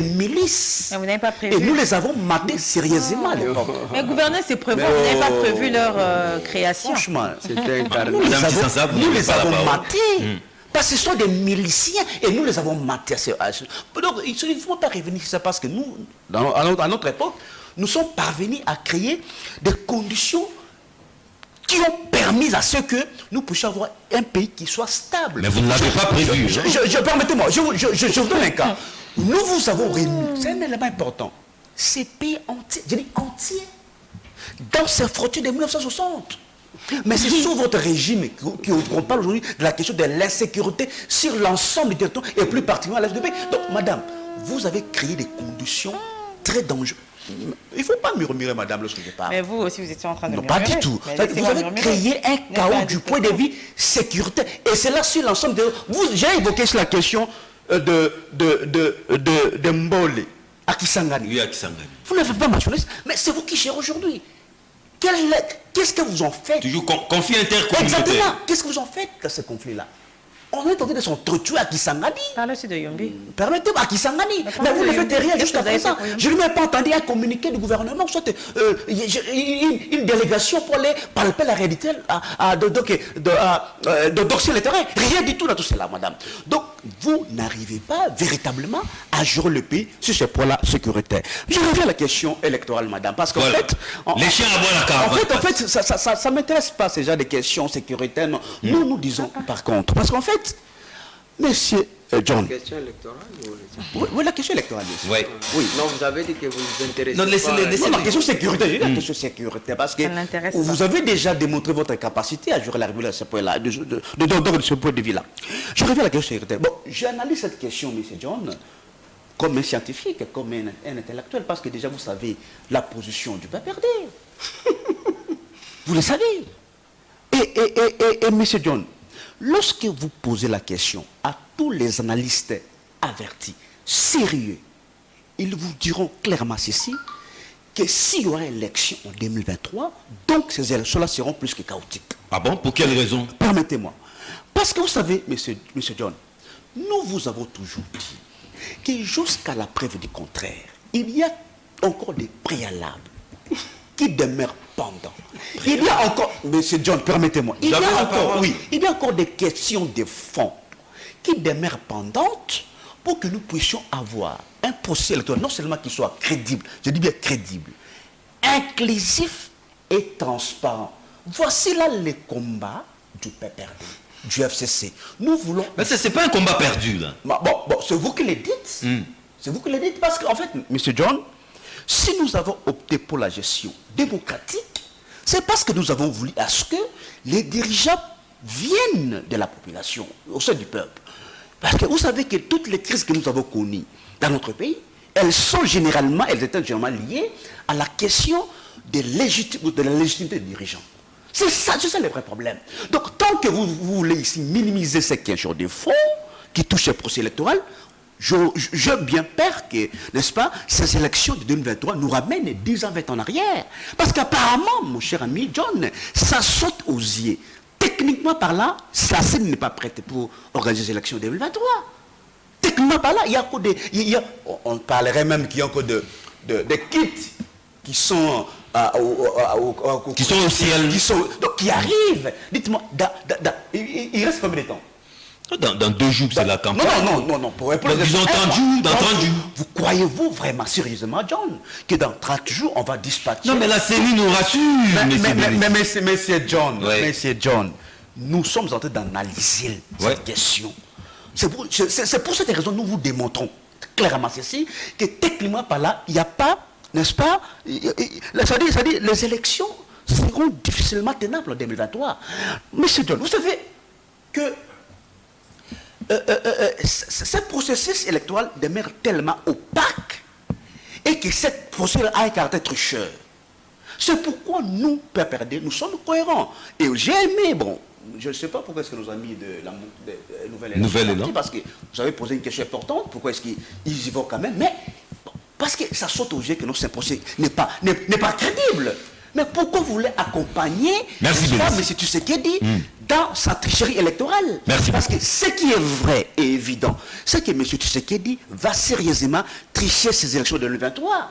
milices. Mais vous n'avez pas prévu. Et nous les avons matés sérieusement à l'époque. Mais gouverneur, c'est prévu. Vous n'avez pas prévu leur création. Franchement, nous les avons matés. Parce que ce sont des miliciens et nous les avons matés. Donc il ne faut pas revenir sur ça parce que nous, à notre époque, nous sommes parvenus à créer des conditions qui ont permis à ce que nous puissions avoir un pays qui soit stable. Mais vous ne l'avez pas prévu. Permettez-moi, je vous donne un cas. Nous vous avons réunis, c'est un élément important. Ces pays entiers, je dis entiers, dans ces frottis de 1960. Mais c'est sous votre régime qu'on parle aujourd'hui de la question de l'insécurité sur l'ensemble du territoire et plus particulièrement à l'est du pays. Donc, madame, vous avez créé des conditions très dangereuses. Il ne faut pas murmurer, madame, lorsque je parle. Mais vous aussi, vous étiez en train de murmurer. Non, pas du tout. Vous avez créé un chaos du point de vue sécurité. Et c'est là sur l'ensemble de... J'ai évoqué sur la question de Mbole, à Kisangani. Oui, à Kisangani. Vous ne faites pas mentionner, mais c'est vous qui gérez aujourd'hui. Qu'est-ce que vous en faites? Toujours conflit intercommunautaire. Exactement. Qu'est-ce que vous en faites dans ce conflit-là? On est tenté de s'entretuer à Kisangani. Parlez aussi de Yombi. Permettez-moi, à Kisangani. Mais vous ne faites rien jusqu'à présent. Je n'ai même pas entendu un communiqué du gouvernement, soit une délégation pour aller palper la réalité, d'oxyre le terrain. Rien du tout dans tout cela, madame. Donc, vous n'arrivez pas véritablement à gérer le pays sur ce point-là sécuritaire. Je reviens à la question électorale, madame, parce qu'en fait... Les chiens à boire la caravane. En fait, ça ne m'intéresse pas, ces genres de questions sécuritaires. Non. Nous disons, par contre, parce qu'en fait, Monsieur John. La question électorale Oui, la question électorale. Oui. Oui. Non, vous avez dit que vous vous intéressez Non, laissez-les, pas. laissez-les. Non, la question sécurité, la question sécurité, parce que Ça n'intéresse vous pas. avez déjà démontré votre capacité à gérer la régulation de ce point-là, de ce point de vue-là. Je reviens à la question sécurité. Bon, j'analyse cette question, M. John, comme un scientifique, comme un intellectuel, parce que déjà vous savez la position du PPRD. Vous le savez. Et M. John, lorsque vous posez la question à tous les analystes avertis, sérieux, ils vous diront clairement ceci, que s'il y aura élection en 2023, donc ces élections-là seront plus que chaotiques. Ah bon? Pour quelle raison? Permettez-moi. Parce que vous savez, monsieur John, nous vous avons toujours dit que jusqu'à la preuve du contraire, il y a encore des préalables qui demeurent pendants. Il y a encore, monsieur John, permettez-moi, il y a encore des questions de fond qui demeurent pendantes pour que nous puissions avoir un procès électoral, non seulement qui soit crédible, je dis bien crédible, inclusif et transparent. Voici là les combats du PPRD, du FCC. Nous voulons... Mais c'est pas un combat perdu, là. Bon, c'est vous qui le dites. C'est vous qui le dites, parce qu'en fait, M. John, si nous avons opté pour la gestion démocratique, c'est parce que nous avons voulu à ce que les dirigeants viennent de la population, au sein du peuple. Parce que vous savez que toutes les crises que nous avons connues dans notre pays, elles étaient généralement liées à la question de la légitimité des dirigeants. C'est ça le vrai problème. Donc, tant que vous voulez ici minimiser ces questions de fond qui touchent le procès électoral, je bien peur que, n'est-ce pas, ces élections de 2023 nous ramènent 10 ans, 20 ans en arrière. Parce qu'apparemment, mon cher ami John, ça saute aux yeux. Techniquement par là, la scène n'est pas prête pour organiser les élections de 2023. Techniquement par là, il y a encore des... on parlerait même qu'il y a encore des kits qui sont... qui sont au ciel. Qui arrivent. Dites-moi, il reste combien de temps? Dans 2 jours, c'est la campagne. Non. Pour répondre, ils ont entendu. Vous croyez-vous vraiment sérieusement, John, que dans 30 jours, on va dispatcher... Non, mais la CENI nous rassure. Monsieur John, nous sommes en train d'analyser cette question. C'est pour cette raison que nous vous démontrons clairement ceci, que techniquement par là, il n'y a pas, n'est-ce pas, c'est-à-dire les élections seront difficilement tenables en 2023. Monsieur John, vous savez que ce processus électoral demeure tellement opaque et que cette procédure a un caractère tricheur. C'est pourquoi nous, PPRD, nous sommes cohérents. Et j'ai aimé, bon, je ne sais pas pourquoi est-ce que nos amis de la Nouvelle Élan, parce que vous avez posé une question importante, pourquoi est-ce qu'ils y vont quand même, mais parce que ça saute au jeu que notre procès n'est pas crédible. Mais pourquoi vous voulez accompagner M. Tshisekedi dans sa tricherie électorale? Parce que ce qui est vrai et évident, c'est que M. Tshisekedi va sérieusement tricher ces élections de 2023.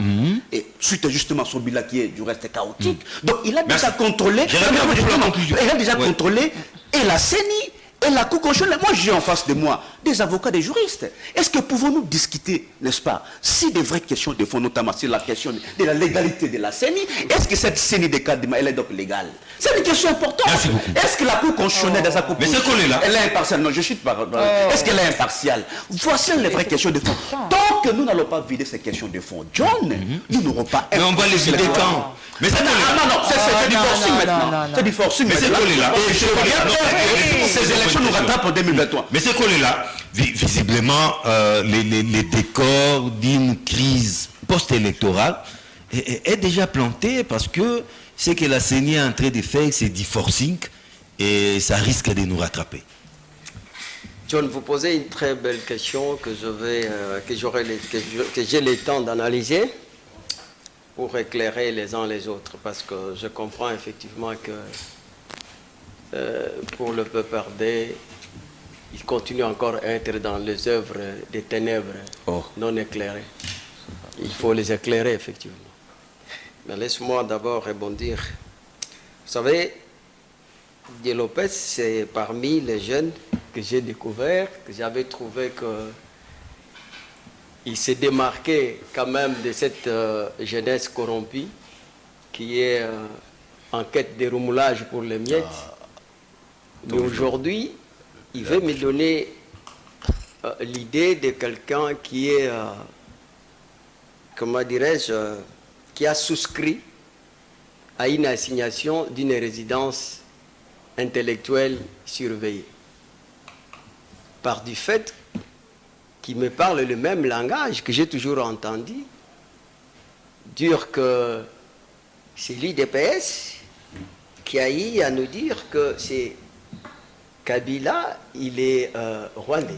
Et suite justement à son bilan qui est du reste chaotique. Donc il a déjà contrôlé... Il a déjà contrôlé et la CENI et la Cour constitutionnelle. Moi, j'ai en face de moi des avocats, des juristes. Est-ce que pouvons-nous discuter, n'est-ce pas, si des vraies questions de fond, notamment sur la question de la légalité de la CENI, est-ce que cette CENI de Kadima, elle est donc légale? C'est une question importante. Est-ce que la Cour constitutionnelle dans sa composition, elle est impartiale? Non, je chute pas. Est-ce qu'elle est impartiale? Voici les vraies questions de fond. Tant que nous n'allons pas vider ces questions de fond, John, nous n'aurons pas... Mais on va les vider quand? Mais c'est c'est du forcing maintenant. C'est du forcing maintenant. Ces élections nous rattrapent en 2023. Mais c'est qu'on est là. Visiblement, les décors d'une crise post-électorale est déjà planté parce que ce que la CENI est en train de faire, c'est du forcing et ça risque de nous rattraper. John, vous posez une très belle question que j'ai le temps d'analyser pour éclairer les uns les autres, parce que je comprends effectivement que pour le PPRD, il continue encore à être dans les œuvres des ténèbres non éclairées. Il faut les éclairer, effectivement. Mais laisse-moi d'abord rebondir. Vous savez, Didier Lopez, c'est parmi les jeunes que j'ai découvert, que j'avais trouvé qu'il s'est démarqué quand même de cette jeunesse corrompue qui est en quête de remoulage pour les miettes. Mais aujourd'hui, il veut me donner l'idée de quelqu'un qui est, comment dirais-je, qui a souscrit à une assignation d'une résidence intellectuelle surveillée. Par du fait qu'il me parle le même langage que j'ai toujours entendu, dire que c'est l'UDPS qui a eu à nous dire que c'est Kabila, il est rwandais.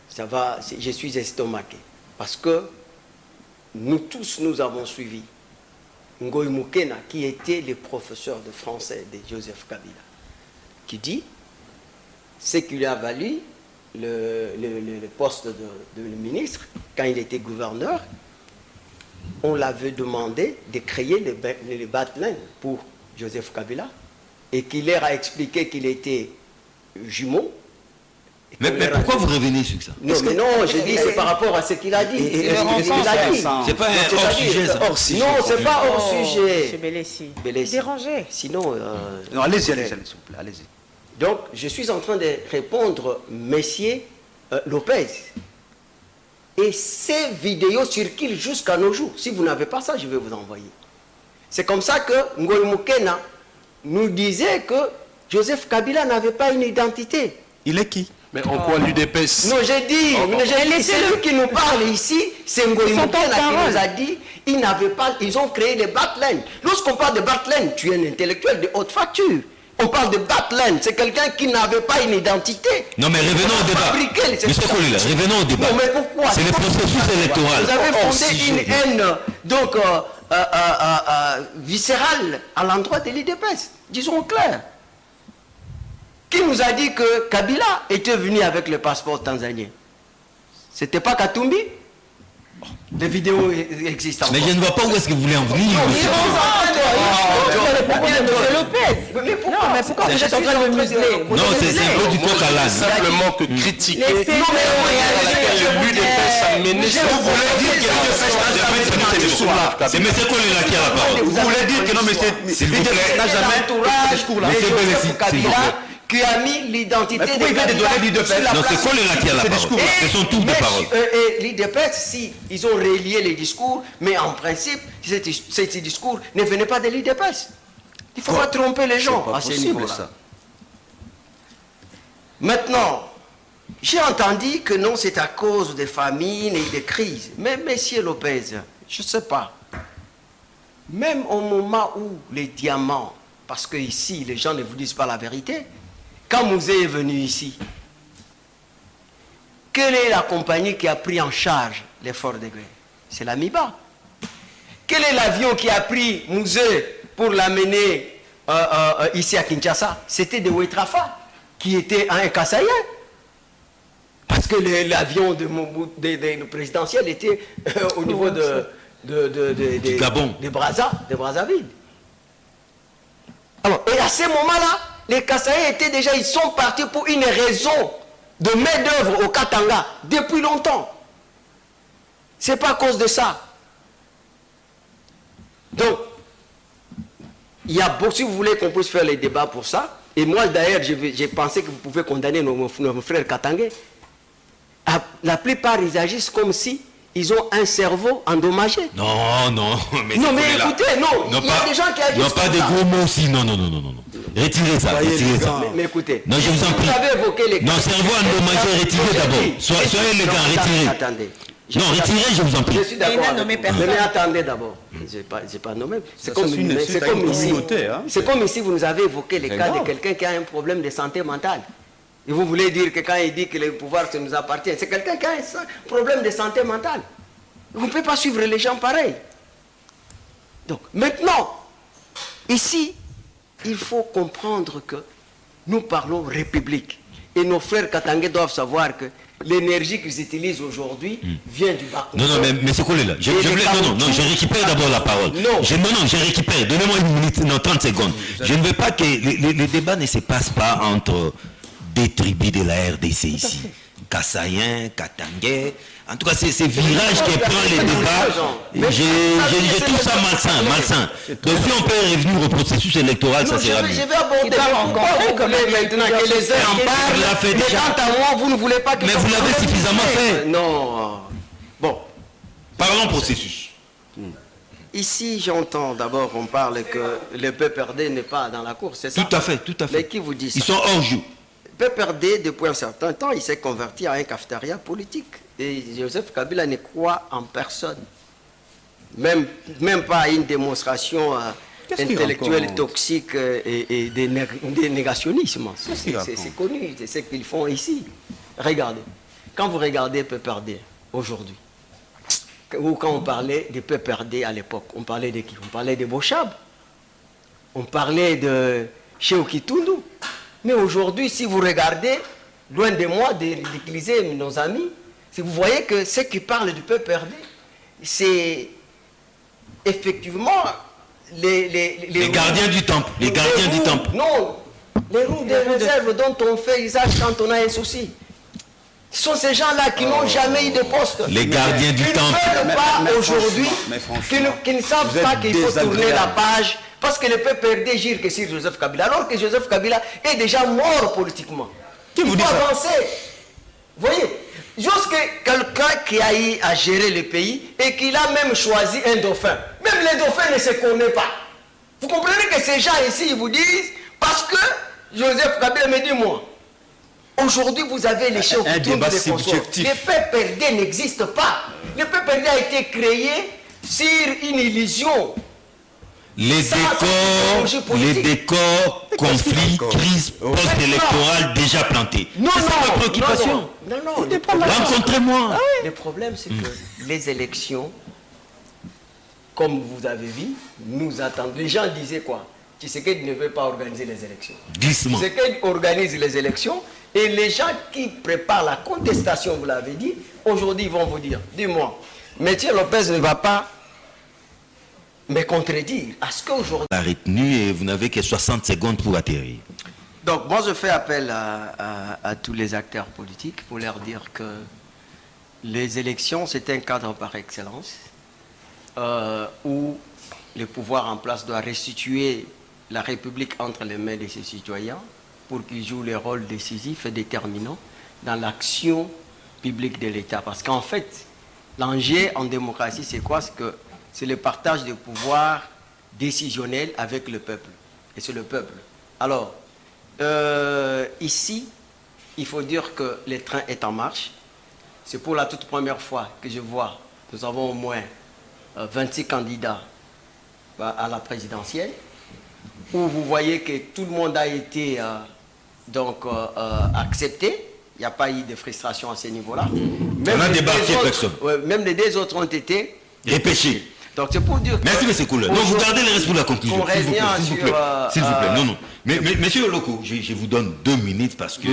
Ça va, je suis estomaqué. Parce que nous tous, nous avons suivi Ngoï Mukena, qui était le professeur de français de Joseph Kabila, qui dit ce qui lui a valu le poste de ministre, quand il était gouverneur, on l'avait demandé de créer les Batlen pour Joseph Kabila, et qu'il leur a expliqué qu'il était jumeau. Mais pourquoi vous revenez sur ça? Non, mais non, je dis c'est par rapport à ce qu'il a dit. C'est pas un hors-sujet, ça. Non, c'est pas hors-sujet. C'est Belessi. Dérangé. Sinon... Non, allez-y, s'il vous plaît, allez-y. Donc, je suis en train de répondre, Messieurs Lopez. Et ces vidéos circulent jusqu'à nos jours. Si vous n'avez pas ça, je vais vous envoyer. C'est comme ça que Ngoï Mukena nous disait que Joseph Kabila n'avait pas une identité. Il est qui? Mais en quoi l'UDPS? Non, j'ai dit, celui qui nous parle ici, c'est Ngoï Mukena qui nous a dit, ils ont créé les Batlen. Lorsqu'on parle de Batlen, tu es un intellectuel de haute facture. On parle de Batlen, c'est quelqu'un qui n'avait pas une identité. Non, mais revenons au débat. Monsieur Kolila, revenons au débat. Non, mais pourquoi? C'est le processus électoral. Vous avez fondé une haine, donc, viscérale à l'endroit de l'UDPS. Disons clair. Qui nous a dit que Kabila était venu avec le passeport tanzanien? C'était pas Katumbi? Des vidéos existent. Mais je ne vois pas où est-ce que vous voulez en venir. Non, mais pourquoi vous êtes en train de me museler? Non, c'est un peu du coq à l'âne. Simplement que critiquer l'UDPS a mené... Vous voulez dire que c'est M. Kolila qui a la parole. vous voulez dire que non, mais c'est n'a jamais discours là. Monsieur Belessi, s'il vous plaît. Qui a mis l'identité de Kabila. Non, c'est Kolila qui a la parole. Ce sont toutes des paroles. Et l'UDPS, si ils ont relié les discours, mais en principe, ces discours ne venaient pas de l'UDPS. Il ne faut pas tromper les gens à ce niveau-là. Maintenant, j'ai entendu que non, c'est à cause des famines et des crises. Mais Monsieur Lopez, je ne sais pas. Même au moment où les diamants, parce que ici, les gens ne vous disent pas la vérité, quand Mouzé est venu ici, quelle est la compagnie qui a pris en charge l'effort de guerre? C'est la MIBA. Quel est l'avion qui a pris Mouzé pour l'amener ici à Kinshasa? C'était de Ouetrafa, qui était un Kassaïen. Parce que l'avion de présidentiel était au niveau de Gabon, de Brazzaville. Alors, et à ce moment-là, les Kassaïens étaient déjà, ils sont partis pour une raison de main-d'œuvre au Katanga depuis longtemps. C'est pas à cause de ça. Donc, il y a beaucoup, si vous voulez qu'on puisse faire les débats pour ça, et moi d'ailleurs, j'ai pensé que vous pouvez condamner nos frères katangais. La plupart, ils agissent comme si ils ont un cerveau endommagé. Non, mais écoutez, il y a des gens qui agissent non, pas des gros mots aussi, non. Retirez ça. Mais écoutez, non, je vous en prie. Vous avez évoqué les... Non, cerveau endommagé, retirez d'abord. Soyez les gars, retirez. Attendez. Non, retirez, je vous en prie. Je suis d'accord. Mais attendez d'abord. Je n'ai pas nommé. C'est comme ici, vous nous avez évoqué les cas de quelqu'un qui a un problème de santé mentale. Et vous voulez dire que quand il dit que le pouvoir ça nous appartient, c'est quelqu'un qui a un problème de santé mentale. Vous ne pouvez pas suivre les gens pareils. Donc, maintenant, ici, il faut comprendre que nous parlons République. Et nos frères katangais doivent savoir que l'énergie qu'ils utilisent aujourd'hui vient du bas. Non, mais M. Kolila, je récupère d'abord la parole. Non, je récupère. Donnez-moi une minute, 30 secondes. Je ne veux pas que le débat ne se passe pas entre des tribus de la RDC ici. Kassayen, Katangais. En tout cas, c'est ces virages qui prend les débats. Je trouve ça malsain. Donc si on peut revenir au processus électoral, ça sera mieux. Je vais aborder pourquoi vous voulez maintenant que les uns en parlent, mais quant à moi, vous ne voulez pas que... Mais vous l'avez suffisamment fait. Non. Bon. Parlons processus. Ici, j'entends d'abord, on parle que le PPRD n'est pas dans la course, c'est ça? Tout à fait. Mais qui vous dit ça? Ils sont hors jeu. Le PPRD, depuis un certain temps, il s'est converti à un cafétéria politique. Et Joseph Kabila ne croit en personne. Même pas à une démonstration intellectuelle toxique et des négationnismes. C'est connu, c'est ce qu'ils font ici. Regardez. Quand vous regardez PPRD aujourd'hui, ou quand on parlait de PPRD à l'époque, on parlait de qui? On parlait de Bochab. On parlait de Cheikh Tundu. Mais aujourd'hui, si vous regardez, loin de moi d'utiliser nos amis, si vous voyez que ceux qui parlent du PPRD, c'est effectivement les gardiens du temple. Les gardiens du temple. Non, les roues de réserve dont on fait usage quand on a un souci. Ce sont ces gens-là qui n'ont jamais eu de poste. Les gardiens du temple. Qui ne veulent pas aujourd'hui, qui ne savent pas qu'il faut tourner la page, parce que le PPRD gire que sur Joseph Kabila, alors que Joseph Kabila est déjà mort politiquement. Il faut avancer. Vous voyez, jusque quelqu'un qui a eu à gérer le pays et qu'il a même choisi un dauphin. Même les dauphins ne se connaissent pas. Vous comprenez que ces gens ici, ils vous disent, parce que Joseph Kabila me dit, moi, aujourd'hui, vous avez les choses qui tournent de consorts. Le PPRD n'existe pas. Le PPRD a été créé sur une illusion. Les décors, conflits, crises post-électorales déjà plantés. C'est ça ma préoccupation. Non. Rencontrez-moi. Le problème, c'est que les élections, comme vous avez vu, nous attendons. Les gens disaient quoi? Tshisekedi ne veut pas organiser les élections. Glissement. Tshisekedi organise les élections et les gens qui préparent la contestation, vous l'avez dit, aujourd'hui ils vont vous dire, dis-moi, Mathieu Lopez ne va pas me contredire. Est-ce qu'aujourd'hui... La retenue et vous n'avez que 60 secondes pour atterrir. Donc moi je fais appel à tous les acteurs politiques pour leur dire que les élections c'est un cadre par excellence où le pouvoir en place doit restituer la République entre les mains de ses citoyens pour qu'ils jouent le rôle décisif et déterminant dans l'action publique de l'État. Parce qu'en fait, l'enjeu en démocratie, c'est quoi? C'est le partage des pouvoirs décisionnels avec le peuple. Et c'est le peuple. Alors, ici, il faut dire que le train est en marche. C'est pour la toute première fois que je vois, nous avons au moins 26 candidats à la présidentielle, où vous voyez que tout le monde a été accepté. Il n'y a pas eu de frustration à ce niveau-là. Même les deux autres ont été repêchés. Donc c'est pour dire que... Merci, M. Kouleur. Donc vous gardez le reste pour la conclusion. S'il vous plaît. S'il vous plaît. Non. Mais Monsieur Loko, je vous donne 2 minutes parce que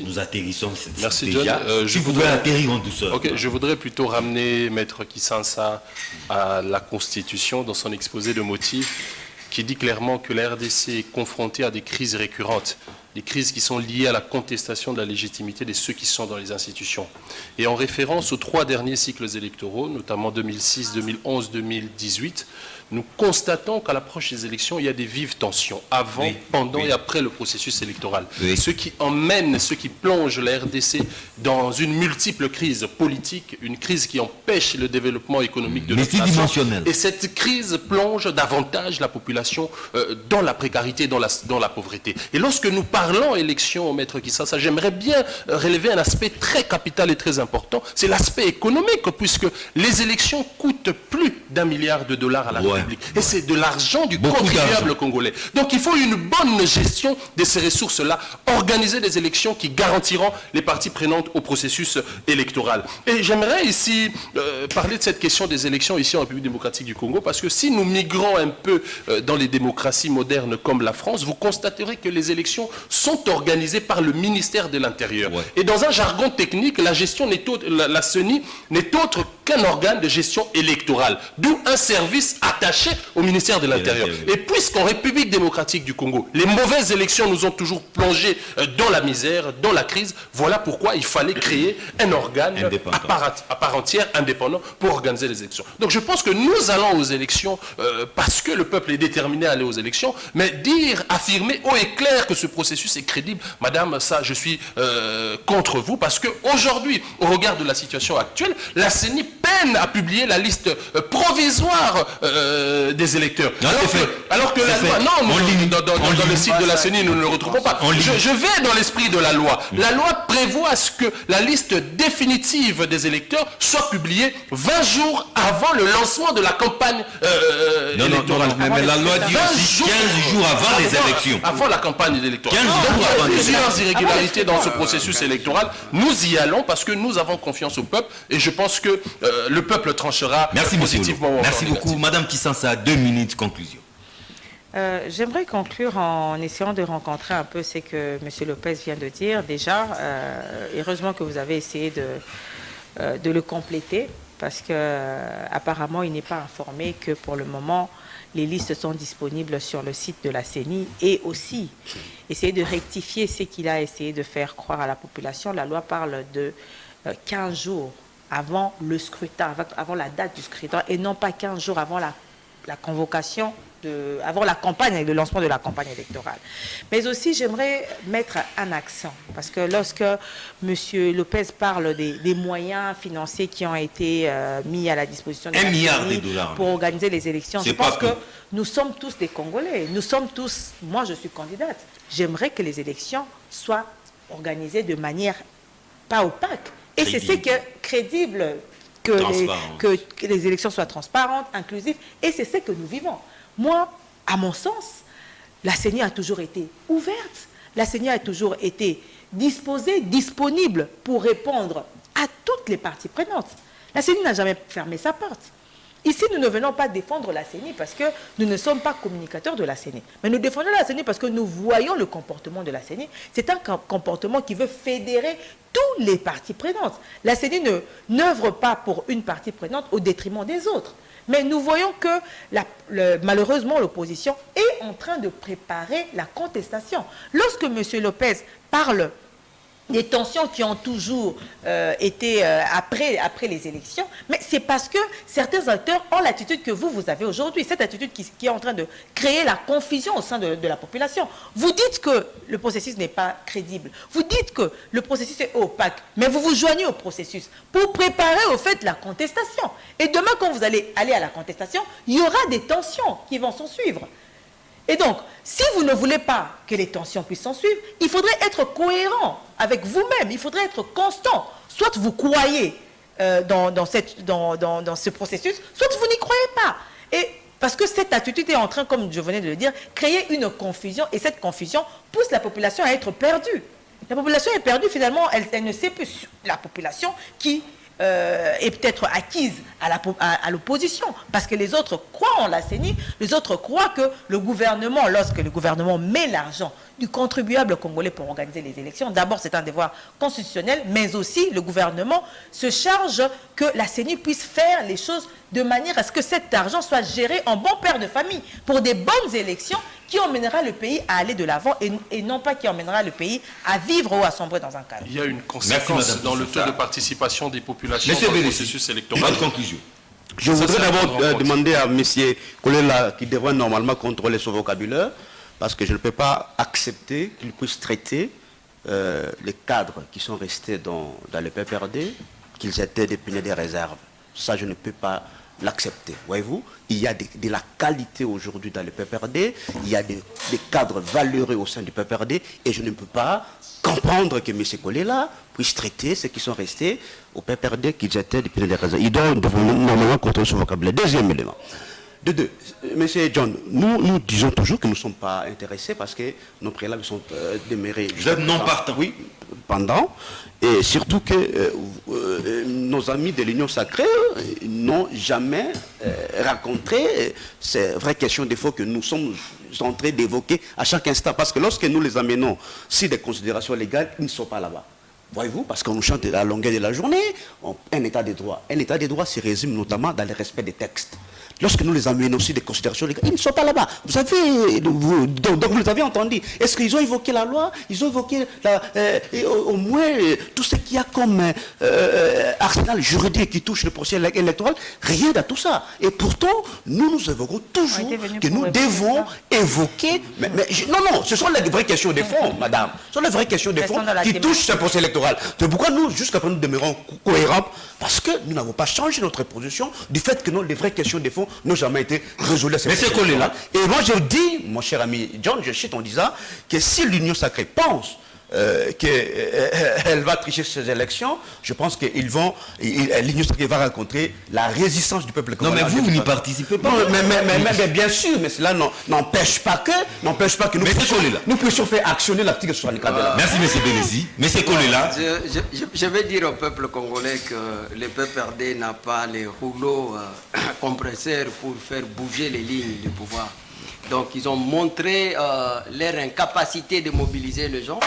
nous atterrissons déjà. John. Si vous voulez atterrir en douceur. Ok, je voudrais plutôt ramener Maître Kisansa à la Constitution dans son exposé de motifs qui dit clairement que la RDC est confrontée à des crises récurrentes, des crises qui sont liées à la contestation de la légitimité de ceux qui sont dans les institutions. Et en référence aux 3 derniers cycles électoraux, notamment 2006, 2011, 2018, nous constatons qu'à l'approche des élections, il y a des vives tensions, avant, pendant et après le processus électoral. Ce qui emmène, ce qui plonge la RDC dans une multiple crise politique, une crise qui empêche le développement économique de notre nation. Et cette crise plonge davantage la population dans la précarité, dans la pauvreté. Et lorsque nous parlons élection, Maître Kisansa, j'aimerais bien relever un aspect très capital et très important, c'est l'aspect économique, puisque les élections coûtent plus d'1 milliard de dollars à la République. Et c'est de l'argent du contribuable congolais. Donc il faut une bonne gestion de ces ressources-là, organiser des élections qui garantiront les parties prenantes au processus électoral. Et j'aimerais ici parler de cette question des élections ici en République démocratique du Congo, parce que si nous migrons un peu dans les démocraties modernes comme la France, vous constaterez que les élections sont organisées par le ministère de l'Intérieur. Et dans un jargon technique, la gestion la CENI n'est autre qu'un organe de gestion électorale, d'où un service attaché rattachés au ministère de l'Intérieur. Et puisqu'en République démocratique du Congo, les mauvaises élections nous ont toujours plongés dans la misère, dans la crise, voilà pourquoi il fallait créer un organe à part entière, indépendant, pour organiser les élections. Donc je pense que nous allons aux élections parce que le peuple est déterminé à aller aux élections, mais affirmer haut et clair que ce processus est crédible, madame, ça je suis contre vous, parce qu'aujourd'hui, au regard de la situation actuelle, la CENI peine à publier la liste provisoire des électeurs. Alors que la loi, dans le site de la CENI, nous ne le retrouvons pas. Je vais dans l'esprit de la loi. La loi prévoit à ce que la liste définitive des électeurs soit publiée 20 jours avant le lancement de la campagne électorale. Mais la loi dit aussi 15 jours avant les élections. Avant la campagne électorale. Donc il y a plusieurs irrégularités dans ce processus électoral. Nous y allons parce que nous avons confiance au peuple et je pense que le peuple tranchera positivement. Merci beaucoup. Madame Kisansa, 2 minutes, conclusion. J'aimerais conclure en essayant de rencontrer un peu ce que M. Lopez vient de dire. Déjà, heureusement que vous avez essayé de le compléter parce qu'apparemment, il n'est pas informé que pour le moment, les listes sont disponibles sur le site de la CENI et aussi essayer de rectifier ce qu'il a essayé de faire croire à la population. La loi parle de 15 jours avant le scrutin, avant la date du scrutin et non pas 15 jours avant la convocation, avant la campagne, le lancement de la campagne électorale. Mais aussi, j'aimerais mettre un accent, parce que lorsque M. Lopez parle des moyens financiers qui ont été mis à la disposition de $1 la milliard CENI pour organiser les élections, je pense que nous sommes tous des Congolais, nous sommes tous, moi je suis candidate, j'aimerais que les élections soient organisées de manière pas opaque. Et c'est ce qui est crédible, que les élections soient transparentes, inclusives, et c'est ce que nous vivons. Moi, à mon sens, la CENI a toujours été ouverte, la CENI a toujours été disposée, disponible pour répondre à toutes les parties prenantes. La CENI n'a jamais fermé sa porte. Ici, nous ne venons pas défendre la CENI parce que nous ne sommes pas communicateurs de la CENI. Mais nous défendons la CENI parce que nous voyons le comportement de la CENI. C'est un comportement qui veut fédérer toutes les parties prenantes. La CENI n'œuvre pas pour une partie prenante au détriment des autres. Mais nous voyons que malheureusement l'opposition est en train de préparer la contestation. Lorsque M. Lopez parle des tensions qui ont toujours été après les élections, mais c'est parce que certains acteurs ont l'attitude que vous avez aujourd'hui, cette attitude qui est en train de créer la confusion au sein de la population. Vous dites que le processus n'est pas crédible, vous dites que le processus est opaque, mais vous vous joignez au processus pour préparer au fait la contestation. Et demain, quand vous allez aller à la contestation, il y aura des tensions qui vont s'en suivre. Et donc, si vous ne voulez pas que les tensions puissent s'en suivre, il faudrait être cohérent avec vous-même, il faudrait être constant. Soit vous croyez dans ce processus, soit vous n'y croyez pas. Et parce que cette attitude est en train, comme je venais de le dire, créer une confusion, et cette confusion pousse la population à être perdue. La population est perdue, finalement, elle ne sait plus. La population qui est peut-être acquise à l'opposition, parce que les autres croient en la CENI, les autres croient que le gouvernement, lorsque le gouvernement met l'argent du contribuable congolais pour organiser les élections, d'abord c'est un devoir constitutionnel, mais aussi le gouvernement se charge que la CENI puisse faire les choses de manière à ce que cet argent soit géré en bon père de famille pour des bonnes élections qui emmènera le pays à aller de l'avant et non pas qui emmènera le pays à vivre ou à sombrer dans un cadre. Il y a une conséquence dans le taux de participation des populations dans le processus électoral. Votre conclusion. Je voudrais d'abord demander à M. Kolela, qui devrait normalement contrôler son vocabulaire, parce que je ne peux pas accepter qu'il puisse traiter les cadres qui sont restés dans le PPRD, qu'ils étaient députés des réserves. Ça, je ne peux pas l'accepter. Voyez-vous, il y a de la qualité aujourd'hui dans le PPRD, il y a des cadres valeureux au sein du PPRD, et je ne peux pas comprendre que M. Kolela puisse traiter ceux qui sont restés au PPRD, qu'ils étaient députés des réserves. Il doit normalement contrôler son vocabulaire. Deuxième élément. De deux, M. John, nous disons toujours que nous ne sommes pas intéressés parce que nos préalables sont demeurés. Vous êtes non partant. Oui, pendant. Et surtout que nos amis de l'Union sacrée n'ont jamais rencontré ces vraies questions défauts que nous sommes en train d'évoquer à chaque instant. Parce que lorsque nous les amenons sur des considérations légales, ils ne sont pas là-bas. Voyez-vous, parce qu'on nous chante à la longueur de la journée, un état de droit. Un état de droit se résume notamment dans le respect des textes. lorsque nous les amenons sur des considérations légales, ils ne sont pas là-bas. Vous savez, donc vous les avez entendus. Est-ce qu'ils ont évoqué la loi? Ils ont évoqué au moins tout ce qu'il y a comme arsenal juridique qui touche le processus électoral? Rien de tout ça. Et pourtant, nous évoquons toujours que nous devons évoquer... non, ce sont les vraies questions des fonds, madame. Ce sont les vraies questions des fonds qui touchent ce processus électoral. C'est pourquoi nous, jusqu'à présent, nous demeurons cohérents, parce que nous n'avons pas changé notre position du fait que les vraies questions des fonds n'ont jamais été résolues. Mais c'est collé là. Et moi, je dis, mon cher ami John, je cite en disant que si l'Union sacrée pense qu'elle va tricher ces élections, je pense que l'Union sacrée va rencontrer la résistance du peuple congolais. Non, mais vous n'y participez pas. Non, mais bien sûr, mais cela n'empêche pas que nous puissions faire actionner l'article 64. Merci, M. Bénézi. Mais c'est collé là. Je vais dire au peuple congolais que le PPRD n'a pas les rouleaux compresseurs pour faire bouger les lignes du pouvoir. Donc ils ont montré leur incapacité de mobiliser les gens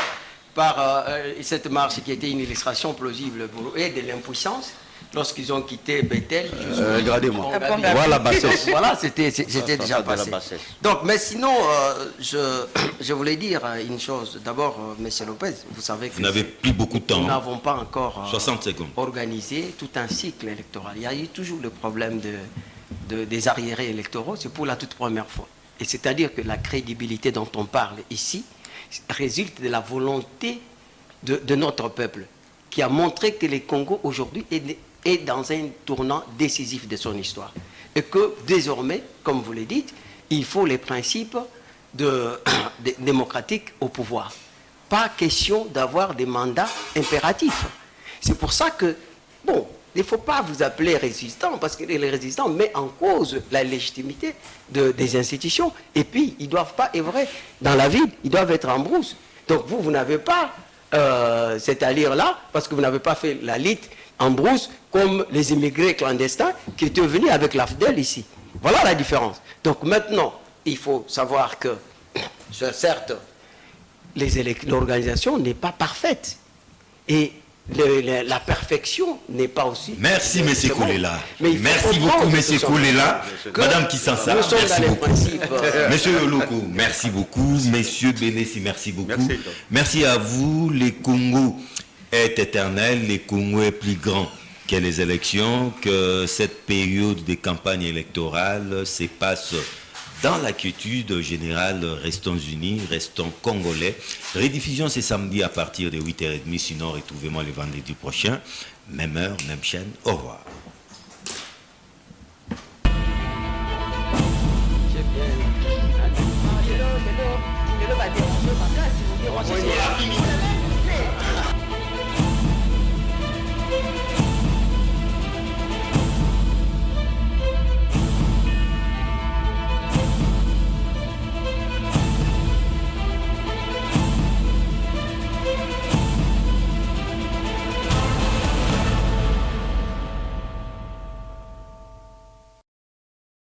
par cette marche qui était une illustration plausible pour eux et de l'impuissance lorsqu'ils ont quitté Bethel. Regardez-moi. Voilà, voilà, c'était déjà passé. Donc, mais sinon, je voulais dire une chose. D'abord, M. Lopez, vous savez que vous n'avez plus beaucoup de temps. Nous n'avons pas encore 60 secondes. organisé tout un cycle électoral. Il y a eu toujours le problème des arriérés électoraux. C'est pour la toute première fois. Et c'est-à-dire que la crédibilité dont on parle ici résulte de la volonté de notre peuple, qui a montré que le Congo aujourd'hui est dans un tournant décisif de son histoire. Et que désormais, comme vous le dites, il faut les principes démocratiques au pouvoir. Pas question d'avoir des mandats impératifs. C'est pour ça que, bon, il ne faut pas vous appeler résistants, parce que les résistants mettent en cause la légitimité des institutions. Et puis, ils ne doivent pas œuvrer dans la ville, ils doivent être en brousse. Donc vous n'avez pas cette allure-là, parce que vous n'avez pas fait la lutte en brousse comme les immigrés clandestins qui étaient venus avec l'AFDEL ici. Voilà la différence. Donc maintenant, il faut savoir que, certes, l'organisation n'est pas parfaite. Et la perfection n'est pas aussi... Merci, M. Koulela. Merci beaucoup, M. Koulela. Madame Kissansa, merci beaucoup. Monsieur Yoloko, merci beaucoup. Monsieur Bénessi, merci beaucoup. Merci à vous. Le Congo est éternel. Le Congo est plus grand que les élections, que cette période de campagne électorale se passe dans la quiétude générale. Restons unis, restons congolais. Rediffusion c'est samedi à partir de 8h30. Sinon, retrouvez-moi le vendredi prochain. Même heure, même chaîne. Au revoir. Je